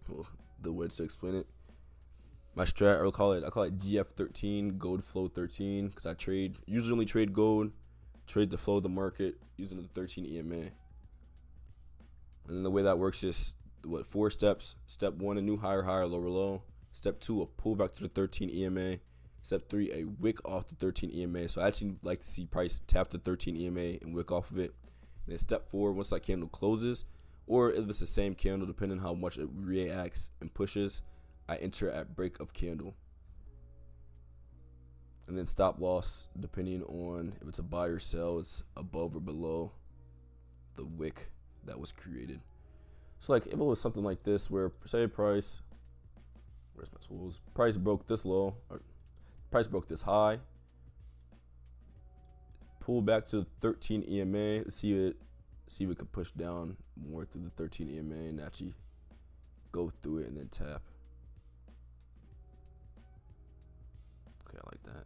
Well, the way to explain it. My strat, I call it GF13, gold flow 13, because I usually only trade gold, trade the flow of the market using the 13 EMA. And then the way that works is 4 steps. Step 1, a new higher, lower, low. Step 2, a pullback to the 13 EMA. Step 3, a wick off the 13 EMA. So I actually like to see price tap the 13 EMA and wick off of it. And then step 4, once that candle closes, or if it's the same candle, depending on how much it reacts and pushes, I enter at break of candle. And then stop loss, depending on if it's a buy or sell, it's above or below the wick that was created. So like if it was something like this where say price, where's my tools? Price broke this low, or price broke this high. Pull back to 13 EMA, see if it could push down more through the 13 EMA and actually go through it and then tap. Okay, I like that.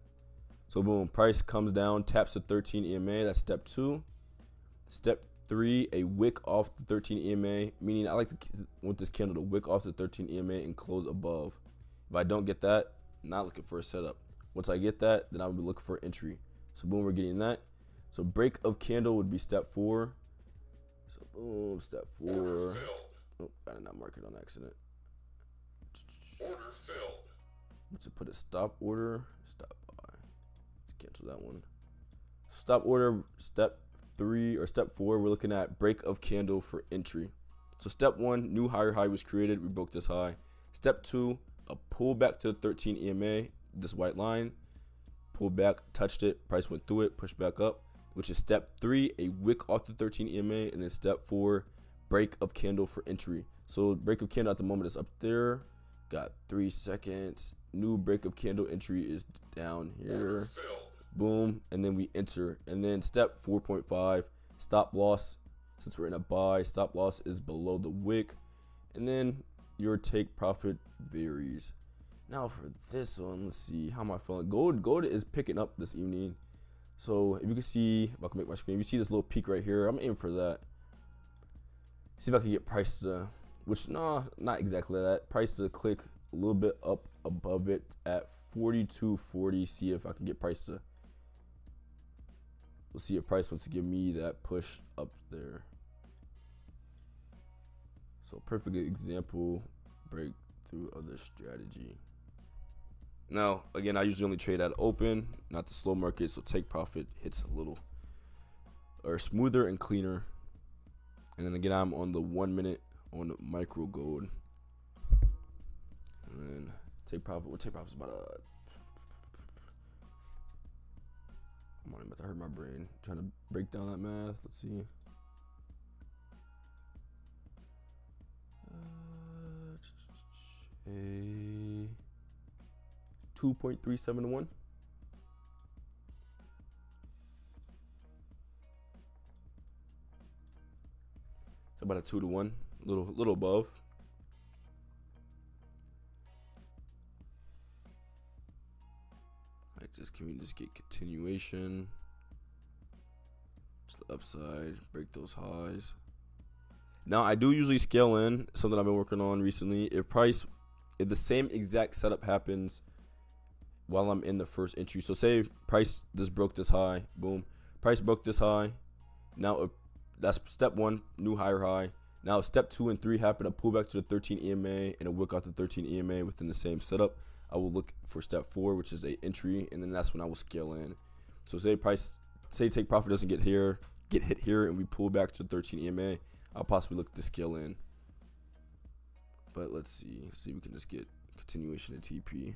So boom, price comes down, taps the 13 EMA. That's step 2. Step 3, a wick off the 13 EMA, meaning I want this candle to wick off the 13 EMA and close above. If I don't get that, not looking for a setup. Once I get that, then I would be looking for entry. So boom, we're getting that. So break of candle would be step 4. So boom, step 4. Oh, I did not mark it on accident. Order filled. Let's put a stop order. Stop by. Let's cancel that one. Stop order. Step 3 or step 4. We're looking at break of candle for entry. So step 1, new higher high was created. We broke this high. Step 2, a pullback to the 13 EMA. This white line. Pulled back, touched it. Price went through it. Pushed back up. Which is step 3, a wick off the 13 EMA, and then step 4, break of candle for entry. So break of candle at the moment is up there. Got 3 seconds. New break of candle entry is down here. Boom, and then we enter. And then step 4.5, stop loss. Since we're in a buy, stop loss is below the wick. And then your take profit varies. Now for this one, let's see, how am I feeling? Gold is picking up this evening. So if you can see, if I can make my screen, you see this little peak right here. I'm aiming for that. See if I can get price to, which no, not exactly that. Price to click a little bit up above it at 42.40. See if I can get price to. We'll see if price wants to give me that push up there. So perfect example breakthrough of the strategy. Now, again, I usually only trade at open, not the slow market, so take profit hits a little or smoother and cleaner. And then again, I'm on the 1 minute on micro gold. And then take profit. What take profit is about I'm not even about to hurt my brain. Trying to break down that math. Let's see. 2.371. It's about a 2-to-1, little above. Like this, can we just get continuation? Just the upside, break those highs. Now I do usually scale in, something I've been working on recently. If the same exact setup happens while I'm in the first entry. So say price this broke this high, boom. Price broke this high. Now that's step 1, new higher high. Now step 2 and 3 happen, a pullback to the 13 EMA and a wick out the 13 EMA within the same setup. I will look for step 4, which is a entry, and then that's when I will scale in. So say take profit doesn't get hit here, and we pull back to the 13 EMA. I'll possibly look to scale in. But let's see if we can just get continuation of TP.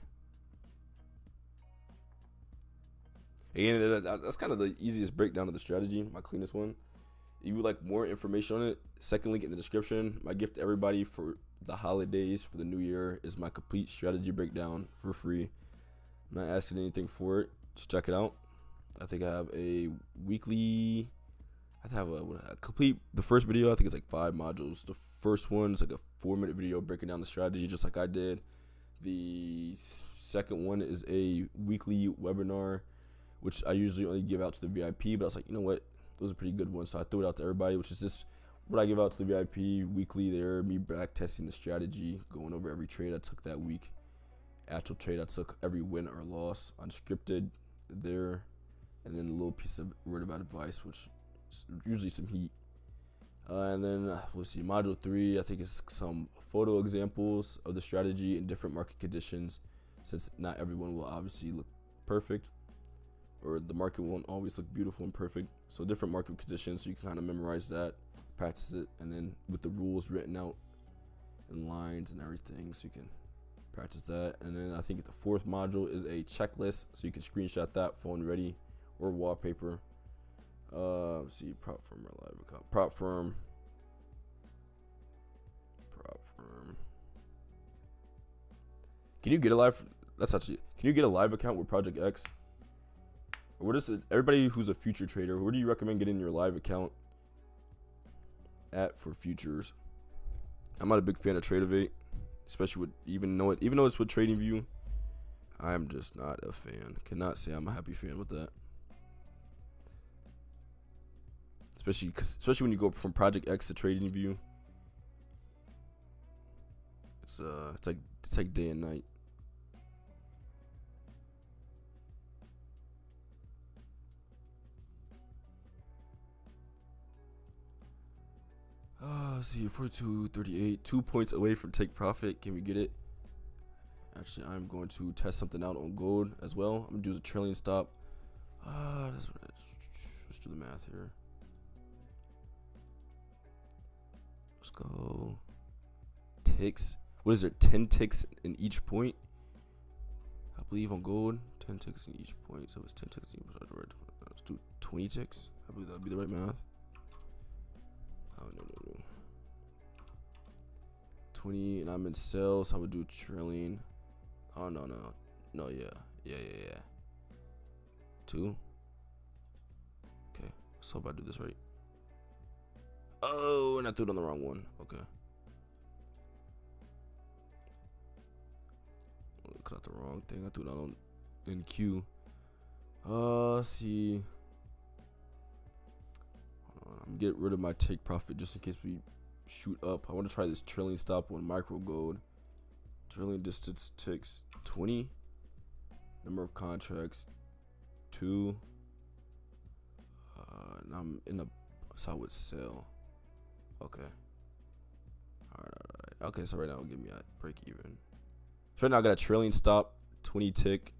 Again, that's kind of the easiest breakdown of the strategy, my cleanest one. If you would like more information on it, second link in the description. My gift to everybody for the holidays, for the new year, is my complete strategy breakdown for free. I'm not asking anything for it. Just check it out. I think I have a weekly. I have a complete. The first video I think is like 5 modules. The first one is like a 4-minute video breaking down the strategy, just like I did. The second one is a weekly webinar, which I usually only give out to the VIP. But I was like, you know what? Those are pretty good ones, so I threw it out to everybody, which is just what I give out to the VIP weekly there, me back testing the strategy, going over every trade I took that week, actual trade I took, every win or loss, unscripted there, and then a little piece of word of advice, which is usually some heat. And then let's see, module 3, I think it's some photo examples of the strategy in different market conditions, since not everyone will obviously look perfect, or the market won't always look beautiful and perfect. So different market conditions, so you can kind of memorize that, practice it, and then with the rules written out in lines and everything, so you can practice that. And then I think the 4th module is a checklist, so you can screenshot that, phone ready, or wallpaper. Let's see, prop firm or live account. Prop firm. Can you get a live? Can you get a live account with Project X? Or what is it? Everybody who's a future trader, where do you recommend getting your live account at for futures? I'm not a big fan of Tradeovate, especially with even though it's with TradingView. I'm just not a fan. Cannot say I'm a happy fan with that. Especially when you go from Project X to TradingView. It's like day and night. Let's see, 42.38, 2 points away from take profit. Can we get it? Actually, I'm going to test something out on gold as well. I'm gonna do a trailing stop. Let's do the math here. Let's go. Ticks. What is there? 10 ticks in each point. I believe on gold, 10 ticks in each point. So it's 10 ticks. Let's do 20 ticks. I believe that'd be the right math. Oh no. 20, and I'm in sell, so I would do trailing. Oh no, yeah. 2. Okay, let's hope I do this right. Oh, and I threw it on the wrong one. Okay. Cut out the wrong thing. I threw it on NQ. Let's see. Hold on, I'm get rid of my take profit just in case we shoot up. I want to try this trailing stop on micro gold. Trailing distance ticks 20. Number of contracts 2. And I'm in the, so I would sell. Okay. Alright. Okay, so right now it'll give me a break even. So right now I got a trailing stop, 20 tick.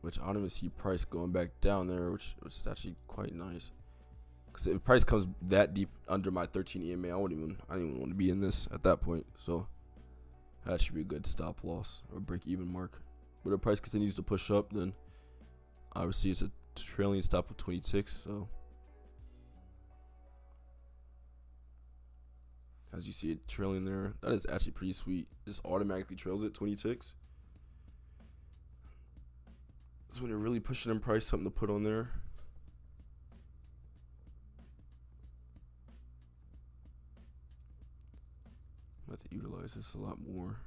Which I don't even see price going back down there, which is actually quite nice. Because if price comes that deep under my 13 EMA, I don't even want to be in this at that point. So that should be a good stop loss or break even mark. But if price continues to push up, then obviously it's a trailing stop of 20 ticks. So as you see it trailing there, that is actually pretty sweet. It just automatically trails it 20 ticks. So when you're really pushing in price, something to put on there. I have to utilize this a lot more.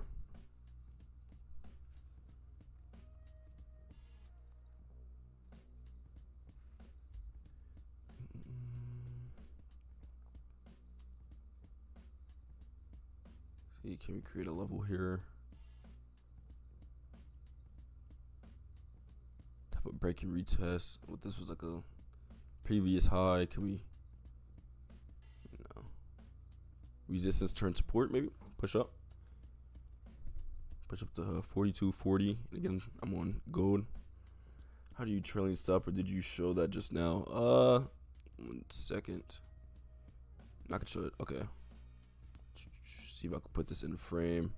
See, can we create a level here? Type of break and retest. What this was like a previous high. Can we, resistance turn support maybe? Push up. Push up to 42.40. Again, I'm on gold. How do you trailing stop, or did you show that just now? 1 second. Not gonna show it. Okay. See if I can put this in frame.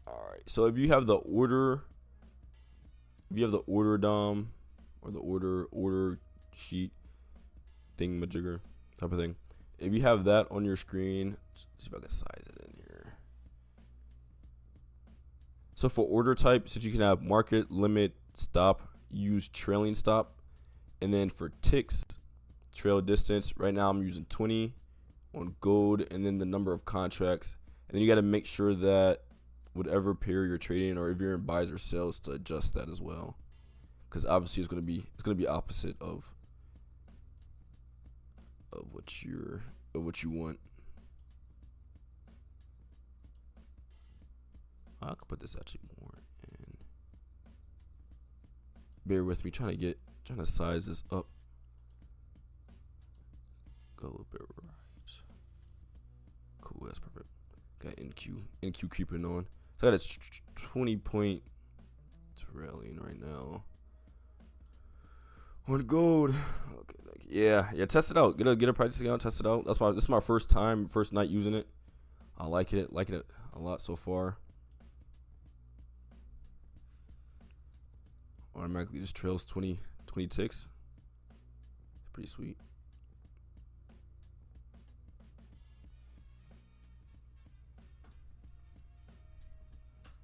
Alright. So if you have the order, DOM or the order sheet thingamajigger type of thing. If you have that on your screen, let's see if I can size it in here. So for order type, since you can have market, limit, stop, use trailing stop. And then for ticks, trail distance, right now I'm using 20 on gold, and then the number of contracts. And then you got to make sure that whatever pair you're trading, or if you're in buys or sells, to adjust that as well. Because obviously it's gonna be opposite of what you want. I could put this actually more in. Bear with me, trying to size this up. Go a little bit right. Cool, that's perfect. Got NQ creeping on. So I got a 20 point trailing right now on gold. Okay, yeah, test it out. Get a practicing out, test it out. This is my first night using it. I like it a lot so far. Automatically just trails 20 ticks. It's pretty sweet.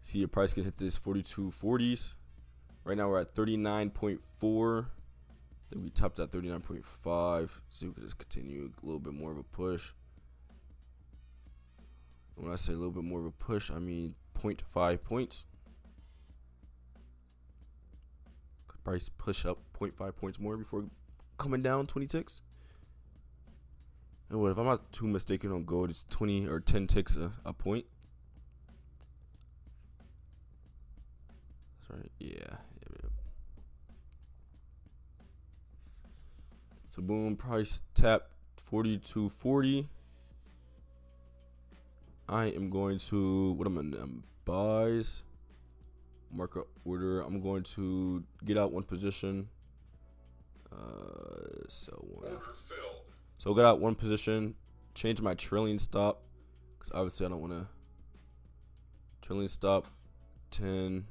See, your price can hit this 42.40s. Right now we're at 39.4. Then we topped at 39.5. So we could just continue a little bit more of a push. When I say a little bit more of a push, I mean 0.5 points. Price push up 0.5 points more before coming down 20 ticks. And what if I'm not too mistaken on gold? It's 20 or 10 ticks a point. That's right. Yeah. So boom, price tap 42.40. I am going to, what am I buys? Market order. I'm going to get out one position. Sell one. So I got out one position. Change my trailing stop, because obviously I don't want to. Trailing stop 10.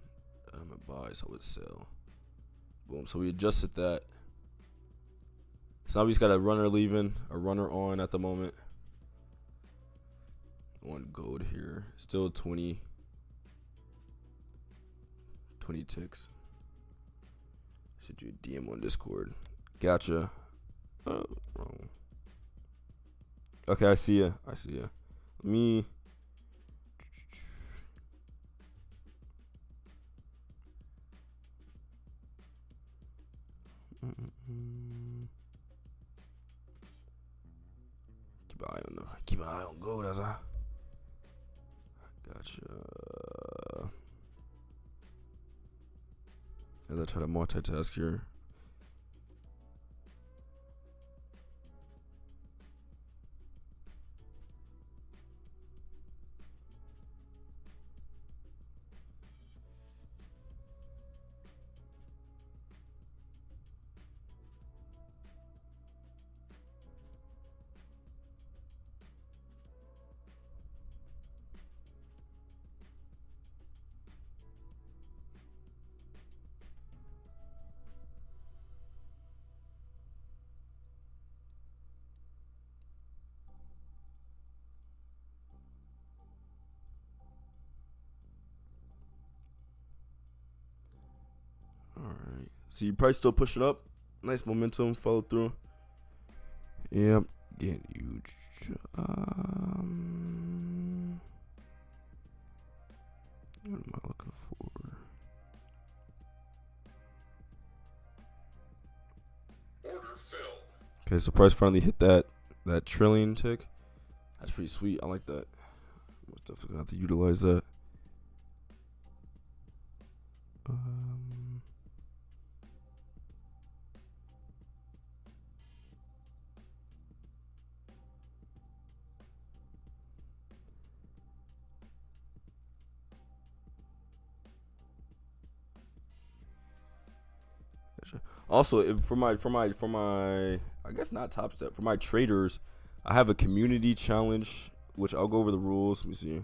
I'm gonna buy, so I would sell. Boom. So we adjusted that. So now we just got a runner leaving, a runner on at the moment. On gold here, still 20 ticks. Should do a DM on Discord. Gotcha. Wrong. Okay, I see ya. Let me Keep an eye on gold as I gotcha. As I try to multitask here. Alright. So you're probably still pushing up. Nice momentum, follow through. Yep. Getting huge. What am I looking for? Order filled. Okay, so price finally hit that trillion tick. That's pretty sweet. I like that. I'm definitely gonna have to utilize that. Also, if for my I guess not Topstep, for my traders, I have a community challenge which I'll go over the rules. Let me see.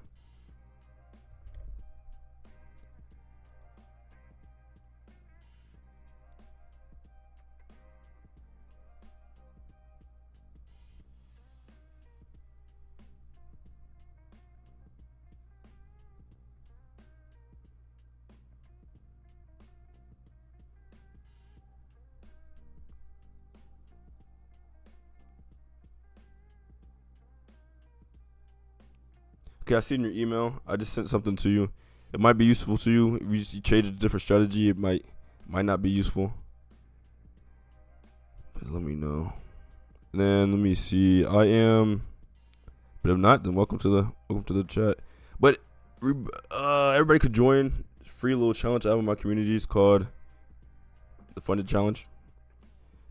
Okay, I seen your email. I just sent something to you. It might be useful to you. If you change a different strategy, it might not be useful. But let me know. And then let me see. I am. But if not, then welcome to the chat. But everybody could join. Free little challenge I have in my community. It's called the Funded Challenge.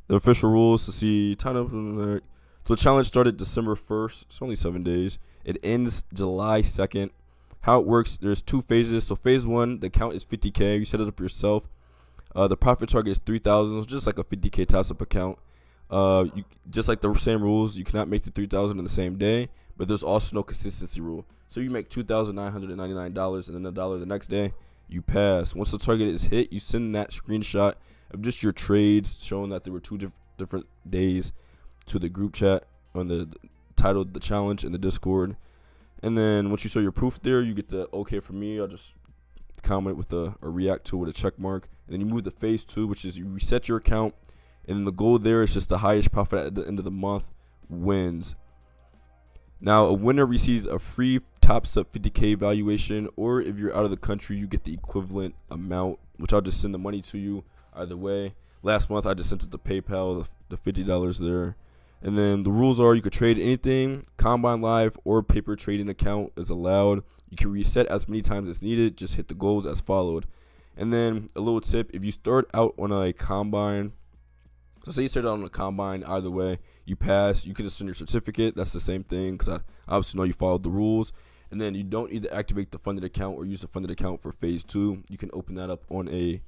The official rules to see time up. So the challenge started December 1st. It's only 7 days. It ends July 2nd. How it works, there's 2 phases. So phase 1, the account is 50K. You set it up yourself. The profit target is 3,000. It's just like a 50K Topstep account. You just like the same rules. You cannot make the 3,000 in the same day, but there's also no consistency rule. So you make $2,999 and then $1 the next day. You pass. Once the target is hit, you send that screenshot of just your trades showing that there were 2 different days to the group chat on the title, the challenge in the Discord. And then once you show your proof there, you get the okay from me. I'll just comment with or react to it with a check mark. And then you move to phase 2, which is you reset your account. And then the goal there is just the highest profit at the end of the month wins. Now, a winner receives a free Topstep 50K valuation, or if you're out of the country, you get the equivalent amount, which I'll just send the money to you either way. Last month, I just sent it to PayPal, the $50 there. And then the rules are you could trade anything, Combine Live or paper trading account is allowed. You can reset as many times as needed, just hit the goals as followed. And then a little tip, if you start out on a Combine, so say you start out on a Combine, either way, you pass, you can just send your certificate. That's the same thing because I obviously know you followed the rules. And then you don't need to activate the funded account or use the funded account for phase 2. You can open that up on a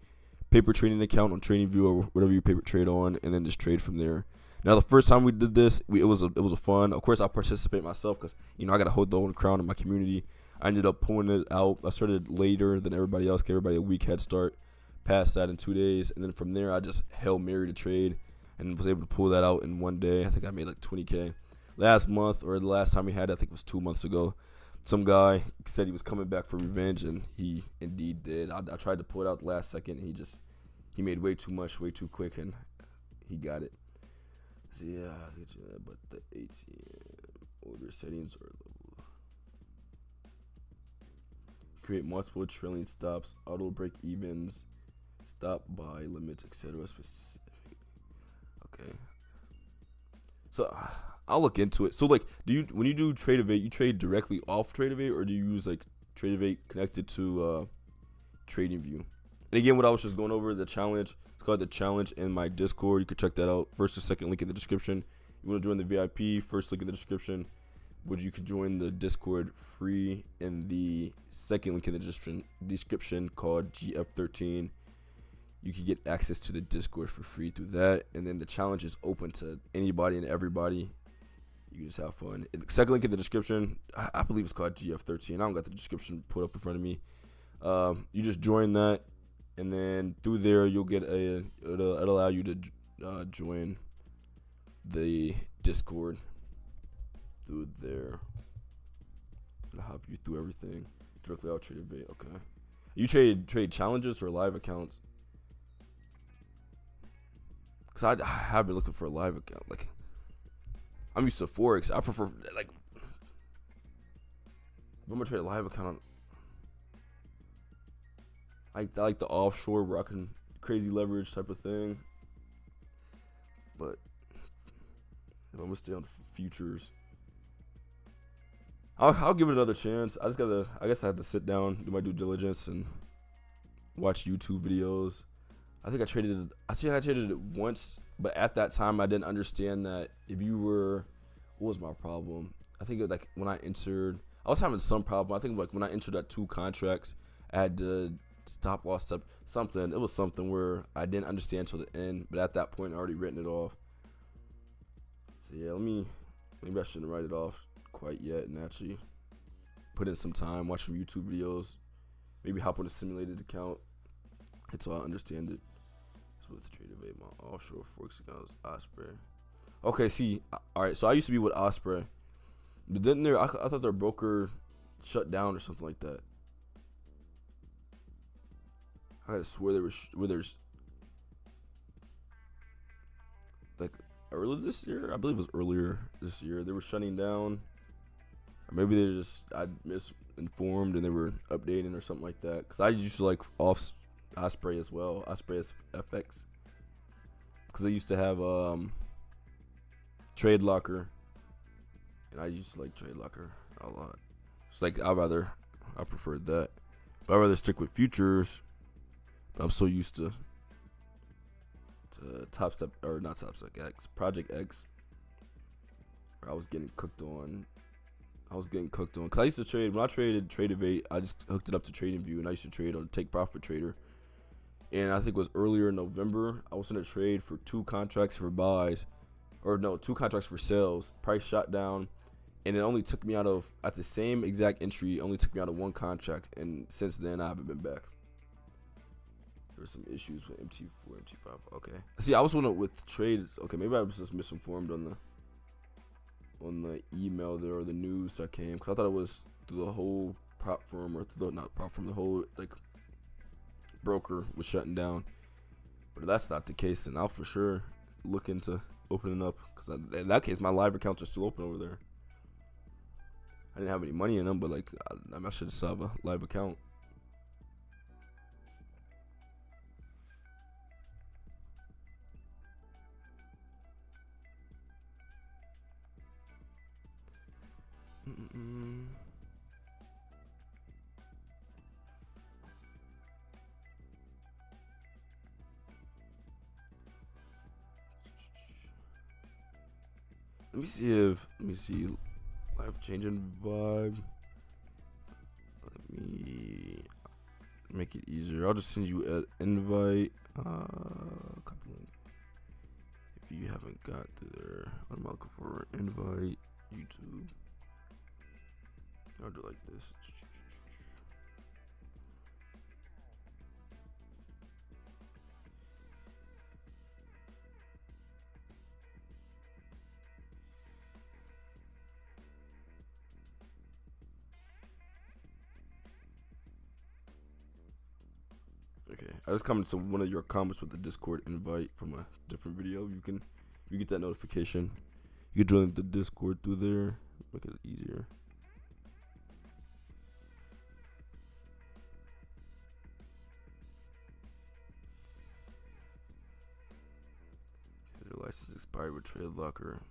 paper trading account on TradingView or whatever you paper trade on, and then just trade from there. Now, the first time we did this, it was a fun. Of course, I participate myself because I got to hold the own crown in my community. I ended up pulling it out. I started later than everybody else. Gave everybody a week head start. Passed that in 2 days, and then from there, I just Hail Mary to trade and was able to pull that out in 1 day. I think I made like 20K. Last month, or the last time we had it, I think it was 2 months ago, some guy said he was coming back for revenge, and he indeed did. I tried to pull it out the last second, and he made way too much, way too quick, and he got it. So yeah, but the ATM order settings are level. Create multiple trailing stops, auto break evens, stop buy limits, etc. Specific. Okay. So I'll look into it. So like, when you do Tradeovate, you trade directly off Tradeovate, or do you use like Tradeovate connected to TradingView? And again, what I was just going over, the challenge. It's called the challenge in my Discord. You can check that out. First or second link in the description. You want to join the VIP? First link in the description. But you can join the Discord free in the second link in the description called GF13. You can get access to the Discord for free through that. And then the challenge is open to anybody and everybody. You can just have fun. The second link in the description, I believe it's called GF13. I don't got the description put up in front of me. You just join that, and then through there you'll get it'll allow you to join the Discord through there. It'll help you through everything directly out Tradeovate. Okay. You trade challenges or live accounts? Cause I have been looking for a live account. Like, I'm used to Forex. I prefer like, if I'm gonna trade a live account, I like the offshore where I can crazy leverage type of thing. But if I'm gonna stay on futures, I'll give it another chance. I guess I have to sit down, do my due diligence, and watch YouTube videos. I think I traded it once, but at that time I didn't understand that what was my problem? I think like when I was having some problem. I think like when I entered that 2 contracts, I had to stop loss something. It was something where I didn't understand till the end, but at that point I already written it off. So yeah, maybe I shouldn't write it off quite yet and actually put in some time, watch some YouTube videos, maybe hop on a simulated account until I understand it. So with Tradeovate, my offshore Forex account is Osprey. Okay, see, all right. So I used to be with Osprey, but then I thought their broker shut down or something like that. I gotta swear there's like earlier this year. I believe it was earlier this year. They were shutting down, or maybe I misinformed and they were updating or something like that. Cause I used to like Osprey as well, Osprey FX, because I used to have Trade Locker, and I used to like Trade Locker a lot. It's like I preferred that, but I'd rather stick with futures. But I'm so used to Topstep, or not Topstep X, Project X, where I was getting cooked on. Cause I used to trade when I traded Tradeovate. I just hooked it up to TradingView, and I used to trade on Take Profit Trader. And I think it was earlier in November, I was in a trade for 2 contracts for buys, 2 contracts for sales. Price shot down, and it only took me out of, at the same exact entry, it only took me out of 1 contract. And since then, I haven't been back. There were some issues with MT4, MT5. Okay. See, I was with trades. Okay, maybe I was just misinformed on the email there or the news that came, because I thought it was through the whole prop firm, or the whole like broker was shutting down. But if that's not the case, then I'll for sure look into opening up, because in that case my live accounts are still open over there. I didn't have any money in them, but like I should still have a live account. Let me see life changing vibe. Let me make it easier. I'll just send you an invite. Copy link. If you haven't got to there, I'm looking for an invite. YouTube. I'll do like this. Okay, I just commented to one of your comments with the Discord invite from a different video. You get that notification. You can join the Discord through there. Make it easier. license expired with trade locker.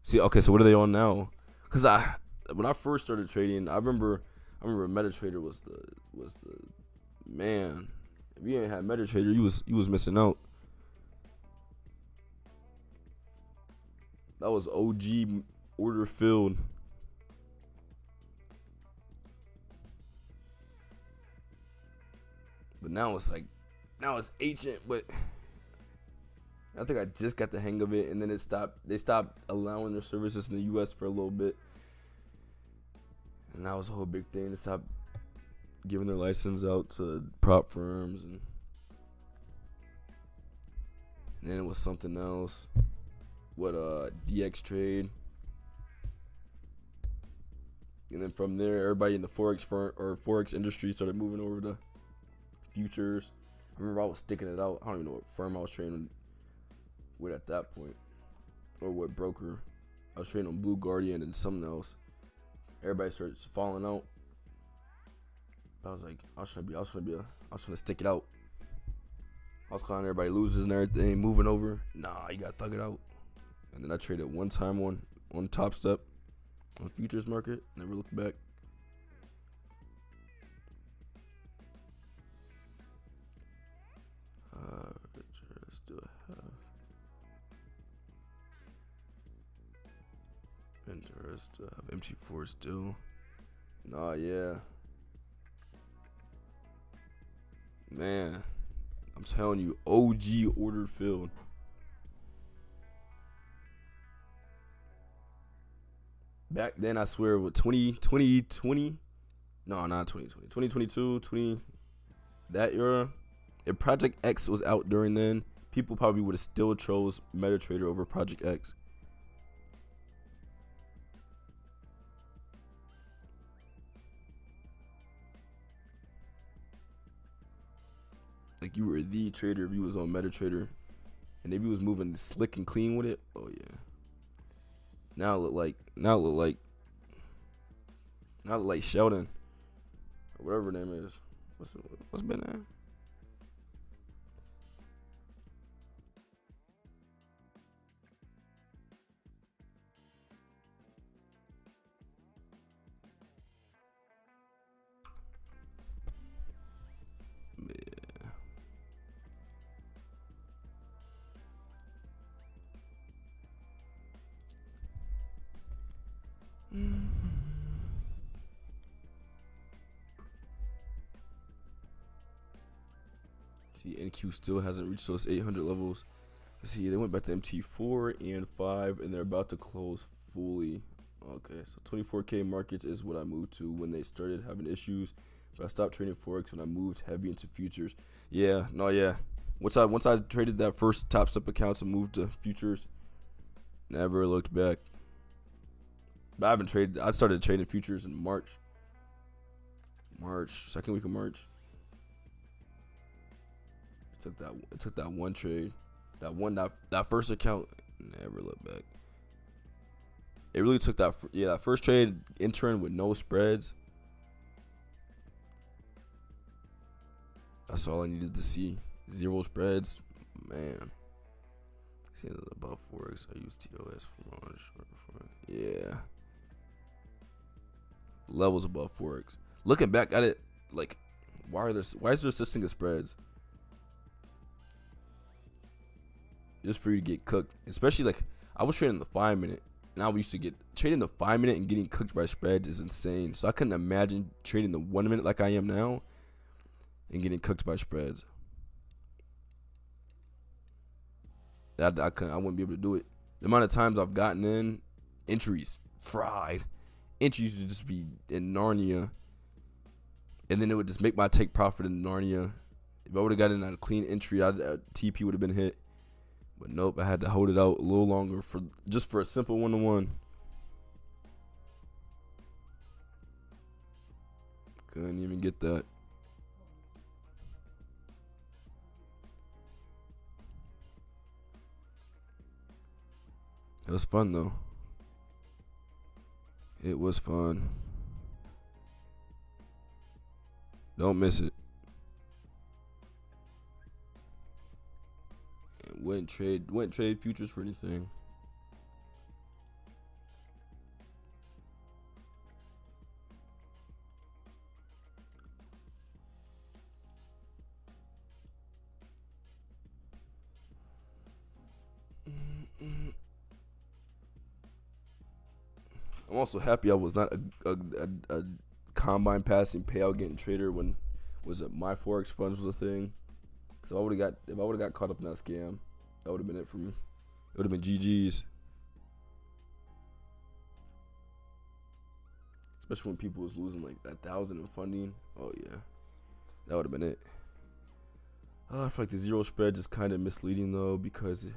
See, okay, so what are they on now? Cause when I first started trading, I remember MetaTrader was the man. If you ain't had MetaTrader, you was missing out. That was OG order filled. But now it's ancient, but I think I just got the hang of it, and then they stopped allowing their services in the US for a little bit. And that was a whole big thing. They stopped giving their license out to prop firms, and then it was something else. What DX trade. And then from there, everybody in the forex industry started moving over to futures. I remember I was sticking it out. I don't even know what firm I was trading with at that point, or what broker. I was trading on Blue Guardian and something else. Everybody started falling out. I was like, I was trying to stick it out. I was calling everybody losers and everything, moving over. Nah, you gotta thug it out. And then I traded one time on Topstep on futures market. Never looked back. Still have Pinterest. Still have MT4 still. Nah, yeah. Man, I'm telling you, OG order filled. Back then, I swear, with 2020, no, not 2020, 2022, 20, that era, if Project X was out during then, people probably would have still chose MetaTrader over Project X. Like, you were the trader if you was on MetaTrader, and if you was moving slick and clean with it, oh yeah. Now it look like Sheldon, or whatever her name is. What's been there? See, NQ still hasn't reached those 800 levels. See, they went back to MT4 and 5, and they're about to close fully. Okay, so 24K markets is what I moved to when they started having issues. But I stopped trading forex when I moved heavy into futures. Yeah. Once I traded that first Topstep account and moved to futures, never looked back. But I haven't traded. I started trading futures in March, second week of March. It took that one trade, that first account, never looked back. It really took that first trade, entering with no spreads. That's all I needed to see. 0 spreads, man. See, above forex, I use TOS for short form. Yeah, levels above forex. Looking back at it, like, why is there such thing as spreads? Just for you to get cooked, especially like I was trading the 5 minute, and I used to get trading the 5 minute and getting cooked by spreads is insane. So I couldn't imagine trading the 1 minute like I am now and getting cooked by spreads. I wouldn't be able to do it. The amount of times I've gotten in entries fried, entries would just be in Narnia, and then it would just make my take profit in Narnia. If I would have gotten a clean entry, TP would have been hit. But nope, I had to hold it out a little longer for a simple 1-to-1. Couldn't even get that. It was fun though. It was fun. Don't miss it. wouldn't trade futures for anything. I'm also happy I was not a combine passing payout getting trader when was it my forex funds was a thing. So I would have got if I would have got caught up in that scam, that would have been it for me. It would have been GG's. Especially when people was losing like 1,000 in funding. Oh yeah, that would have been it. I feel like the zero spread is kind of misleading though, because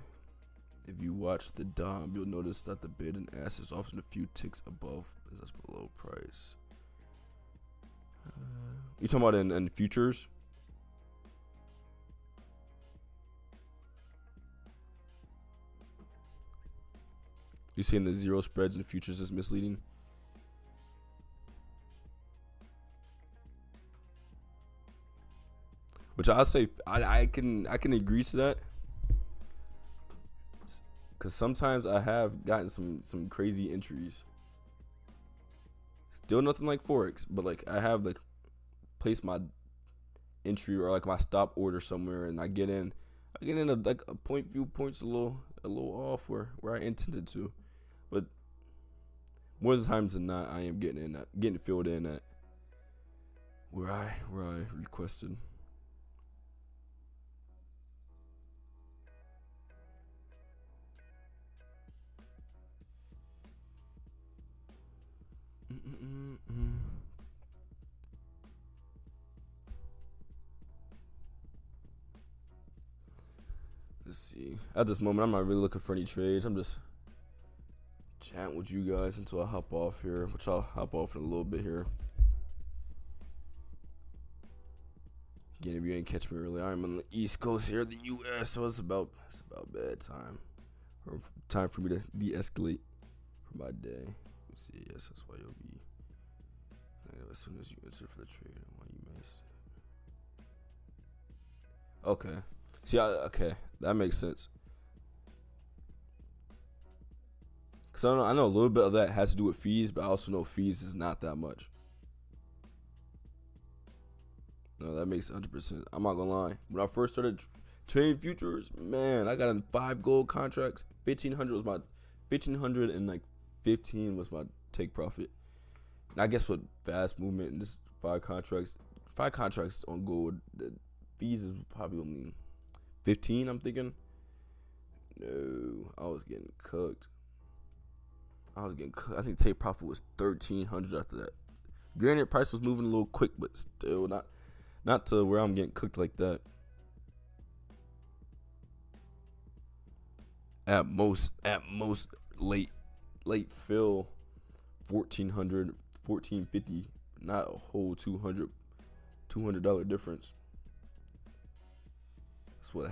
if you watch the DOM, you'll notice that the bid and ask is often a few ticks above, that's below price. You talking about in futures? You saying the zero spreads in futures is misleading? Which I'll say I can agree to that. Cause sometimes I have gotten some crazy entries. Still nothing like forex, but like I have like placed my entry or like my stop order somewhere, and I get in like a few points a little off where I intended to, but more of the times than not, I am getting filled in at where I requested. Let's see. At this moment, I'm not really looking for any trades. I'm just chatting with you guys until I hop off here, which I'll hop off in a little bit here. Again, if you ain't catch me early, I'm on the East Coast here, the U.S., so it's about bedtime, or time for me to de-escalate for my day. Let's see. Yes, that's why you'll be. As soon as you enter for the trade, why you miss. Okay. See, okay, that makes sense. Cause I know a little bit of that has to do with fees, but I also know fees is not that much. No, that makes 100%. I'm not gonna lie. When I first started trading futures, man, I got in 5 gold contracts. 1,500 and like 15 was my take profit. And I guess with fast movement and just 5 contracts on gold, the fees is probably only 15. I'm thinking. No, I was getting cooked. I think take profit was 1,300 after that. Granted, price was moving a little quick, but still not to where I'm getting cooked like that. At most late fill 1,400, 1,450, not a whole $200 difference. That's what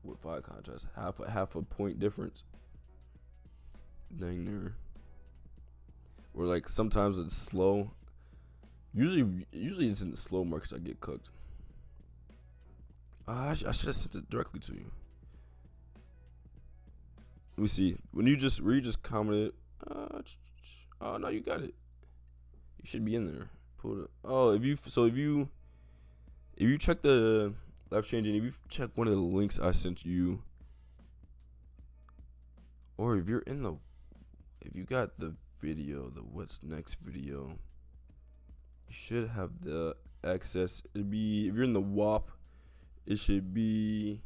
with 5 contracts, half a point difference. Dang near. Or like sometimes it's slow. Usually it's in the slow markets I get cooked. I should have sent it directly to you. Let me see. Where you just commented. Oh no, you got it. You should be in there. Pull it. Oh, if you check the life changing, if you check one of the links I sent you, or if you got the video, the what's next video, you should have the access. It'd be, if you're in the WAP, it should be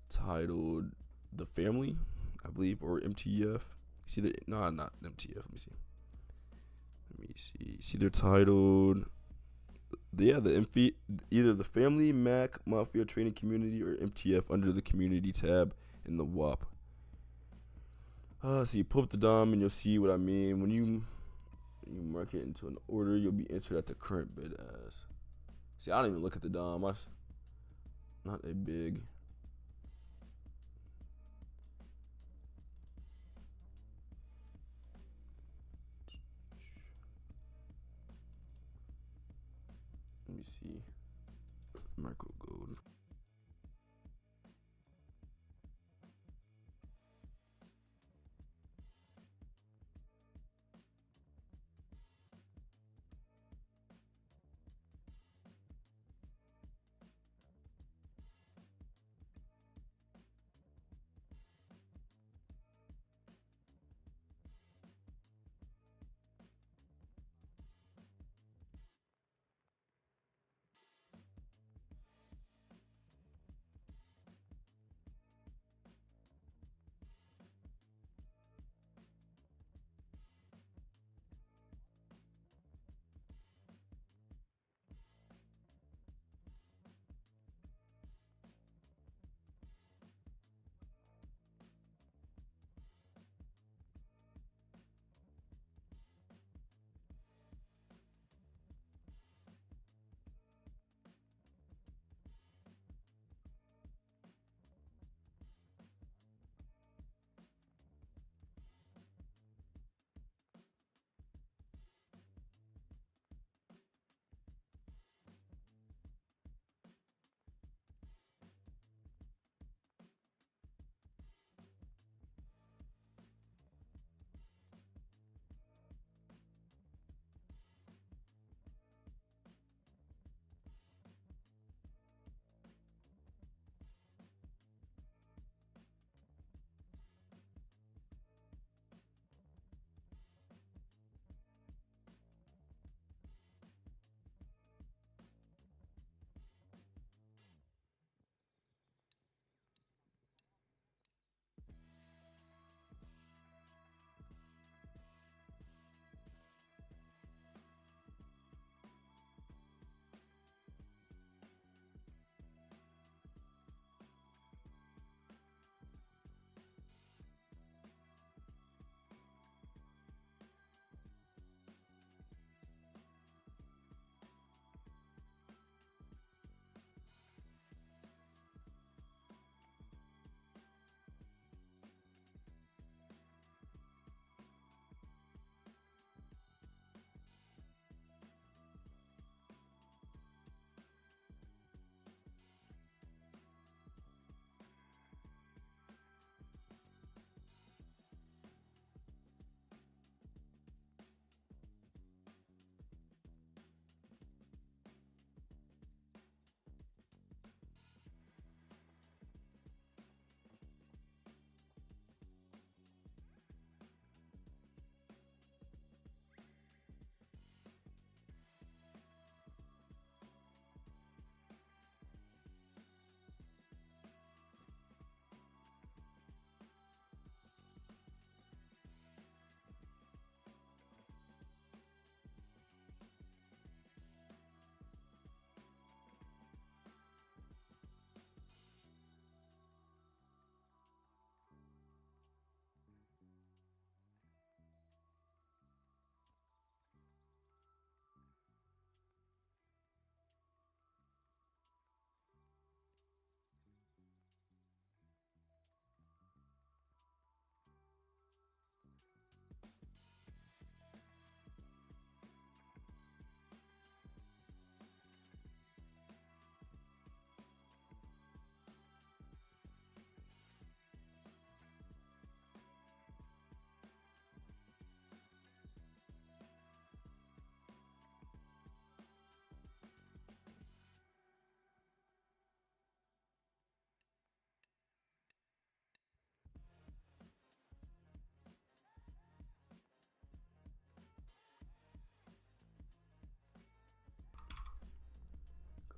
titled The Family, I believe, or MTF. See the not MTF. Let me see. See they're titled. Either the Family, Mac, Mafia Training Community, or MTF under the Community tab in the WAP. See, pull up the DOM and you'll see what I mean. When you mark it into an order, you'll be entered at the current bid as. See, I don't even look at the DOM. Not a big. Let me see. Micro gold.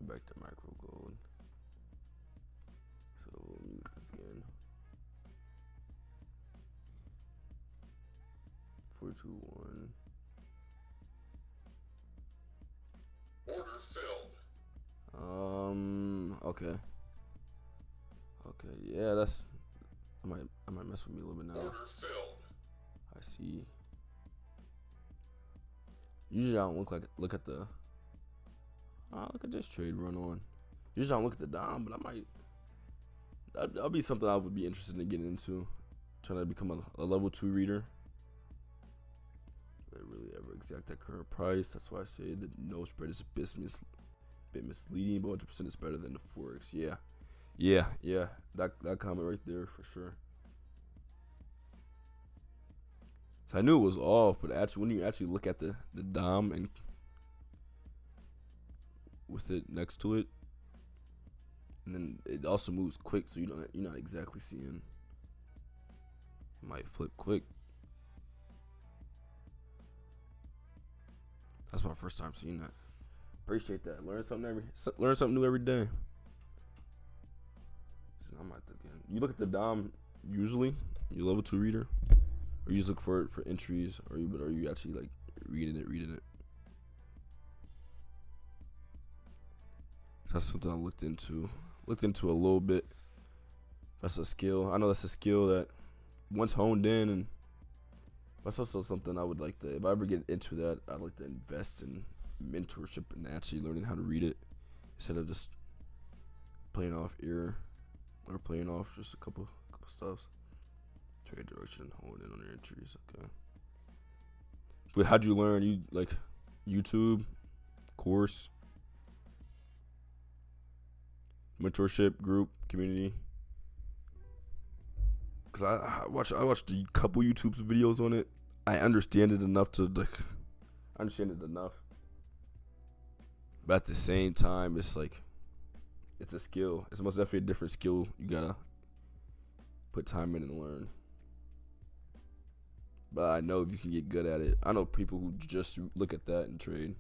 back to micro gold. So let me look at this again. 421. Order filled. Okay. Okay, yeah, that's I might mess with me a little bit now. Order filled. I see. Usually I don't look at the look at this trade run on. Usually I don't look at the dom, but I might that'll be something I would be interested in getting into. Trying to become a level 2 reader. They really ever exact that current price. That's why I say that no spread is a bit misleading, but 100% is better than the Forex. Yeah. That comment right there for sure. So I knew it was off, but actually, when you actually look at the dom and with it next to it, and then it also moves quick, so you're not exactly seeing. It might flip quick. That's my first time seeing that. Appreciate that. Learn something new every day. So I might again. You look at the dom usually. You level 2 reader, or you just look for entries, or you actually like reading it. So that's something I looked into a little bit. That's a skill. I know that's a skill that once honed in, and that's also something I would like to. If I ever get into that, I'd like to invest in mentorship and actually learning how to read it instead of just playing off ear or playing off just a couple stuffs. Trade direction and hold in on your entries. Okay. But how'd you learn? You like YouTube, course, mentorship group, community? Cause I watched a couple YouTube videos on it. I understand it enough but at the same time, it's like it's a skill. It's most definitely a different skill. You gotta put time in and learn. But I know if you can get good at it. I know people who just look at that and trade.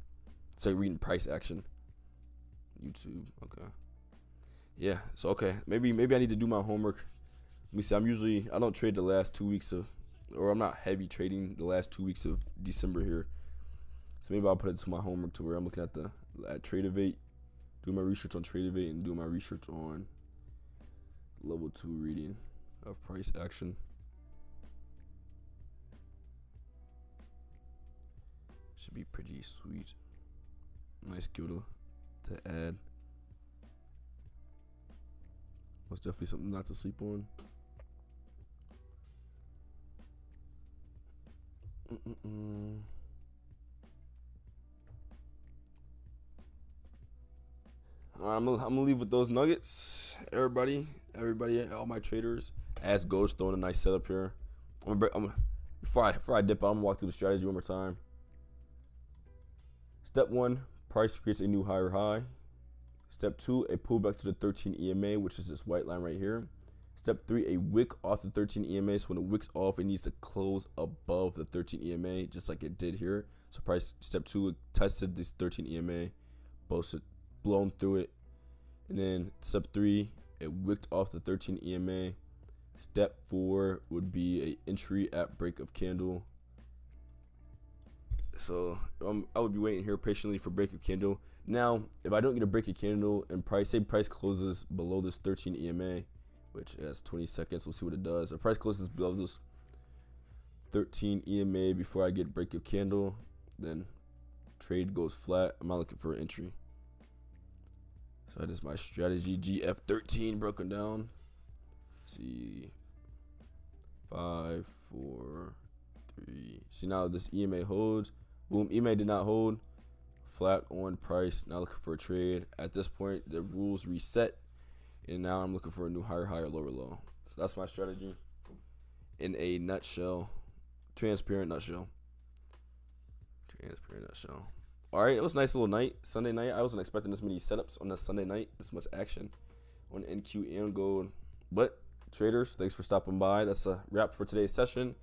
It's like reading price action. YouTube. Okay. Yeah. So okay. Maybe I need to do my homework. Let me see. I don't trade the last 2 weeks or I'm not heavy trading the last 2 weeks of December here. So maybe I'll put it to my homework to where I'm looking at Tradeovate, doing my research on Tradeovate, and doing my research on level 2 reading of price action. Should be pretty sweet. Nice skill to add. Most definitely something not to sleep on. I'm gonna leave with those nuggets. Everybody, all my traders. As Gold's throwing a nice setup here. Before I dip out, I'm gonna walk through the strategy one more time. Step 1, price creates a new higher high. Step 2, a pullback to the 13 EMA, which is this white line right here. Step 3, a wick off the 13 EMA. So when it wicks off, it needs to close above the 13 EMA, just like it did here. So price step 2, it tested this 13 EMA, blown through it. And then step 3, it wicked off the 13 EMA. Step 4 would be a entry at break of candle. So I would be waiting here patiently for break of candle. Now, if I don't get a break of candle and price closes below this 13 EMA, which has 20 seconds, we'll see what it does. If price closes below this 13 EMA before I get break of candle, then trade goes flat. I'm not looking for an entry. So that is my strategy. GF13 broken down. Let's see, 5, 4, 3. See, now this EMA holds. Boom, EMA did not hold. Flat on price. Now looking for a trade. At this point, the rules reset, and now I'm looking for a new higher high or lower low. So that's my strategy in a nutshell. Transparent nutshell. All right, it was a nice little night, Sunday night. I wasn't expecting this many setups on a Sunday night, this much action on NQ and gold. But traders, thanks for stopping by. That's a wrap for today's session.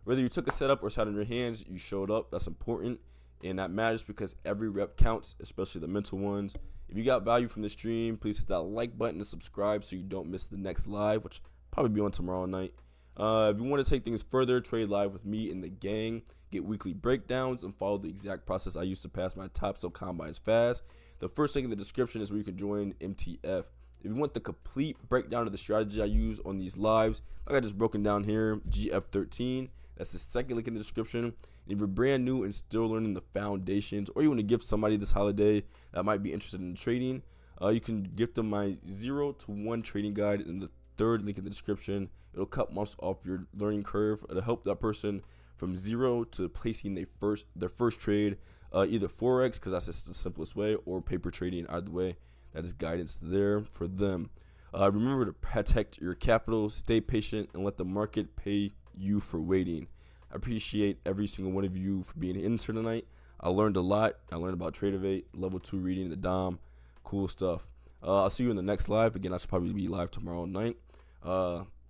Whether you took a setup or sat in your hands, you showed up. That's important, and that matters because every rep counts, especially the mental ones. If If you got value from the stream, please hit that like button and subscribe so you don't miss the next live, which will probably be on tomorrow night. If you want to take things further, trade live with me and the gang, get weekly breakdowns, and follow the exact process I use to pass my Topstep combines fast, the first link in the description is where you can join MTF. If you want the complete breakdown of the strategy I use on these lives, like I just broken down here, GF13, that's the second link in the description. And if you're brand new and still learning the foundations, or you want to gift somebody this holiday that might be interested in trading, you can gift them my 0 to 1 trading guide in the third link in the description. It'll cut months off your learning curve. It'll help that person from 0 to placing their first trade, either Forex, because that's just the simplest way, or paper trading. Either way, that is guidance there for them. Remember to protect your capital, stay patient, and let the market pay you for waiting. I appreciate every single one of you for being in here tonight. I learned a lot. I learned about Tradeovate, level 2 reading, the DOM, cool stuff. I'll see you in the next live. Again, I should probably be live tomorrow night.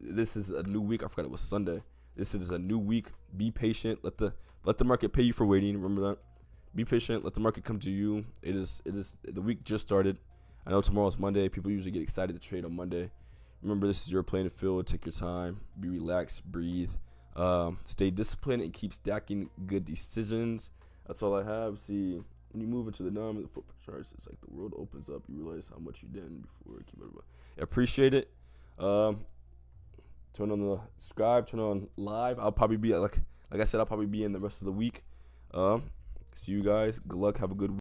This is a new week. I forgot it was Sunday. This is a new week. Be patient. Let the market pay you for waiting. Remember that. Be patient. Let the market come to you. It is the week just started. I know tomorrow's Monday. People usually get excited to trade on Monday. Remember, this is your playing field. Take your time. Be relaxed. Breathe. Stay disciplined and keep stacking good decisions. That's all I have. See, when you move into the DOM and the footprint charts, it's like the world opens up. You realize how much you did before. Keep everybody. Appreciate it. Turn on the subscribe. Turn on live. I'll probably be like I said. I'll probably be in the rest of the week. See you guys. Good luck. Have a good week.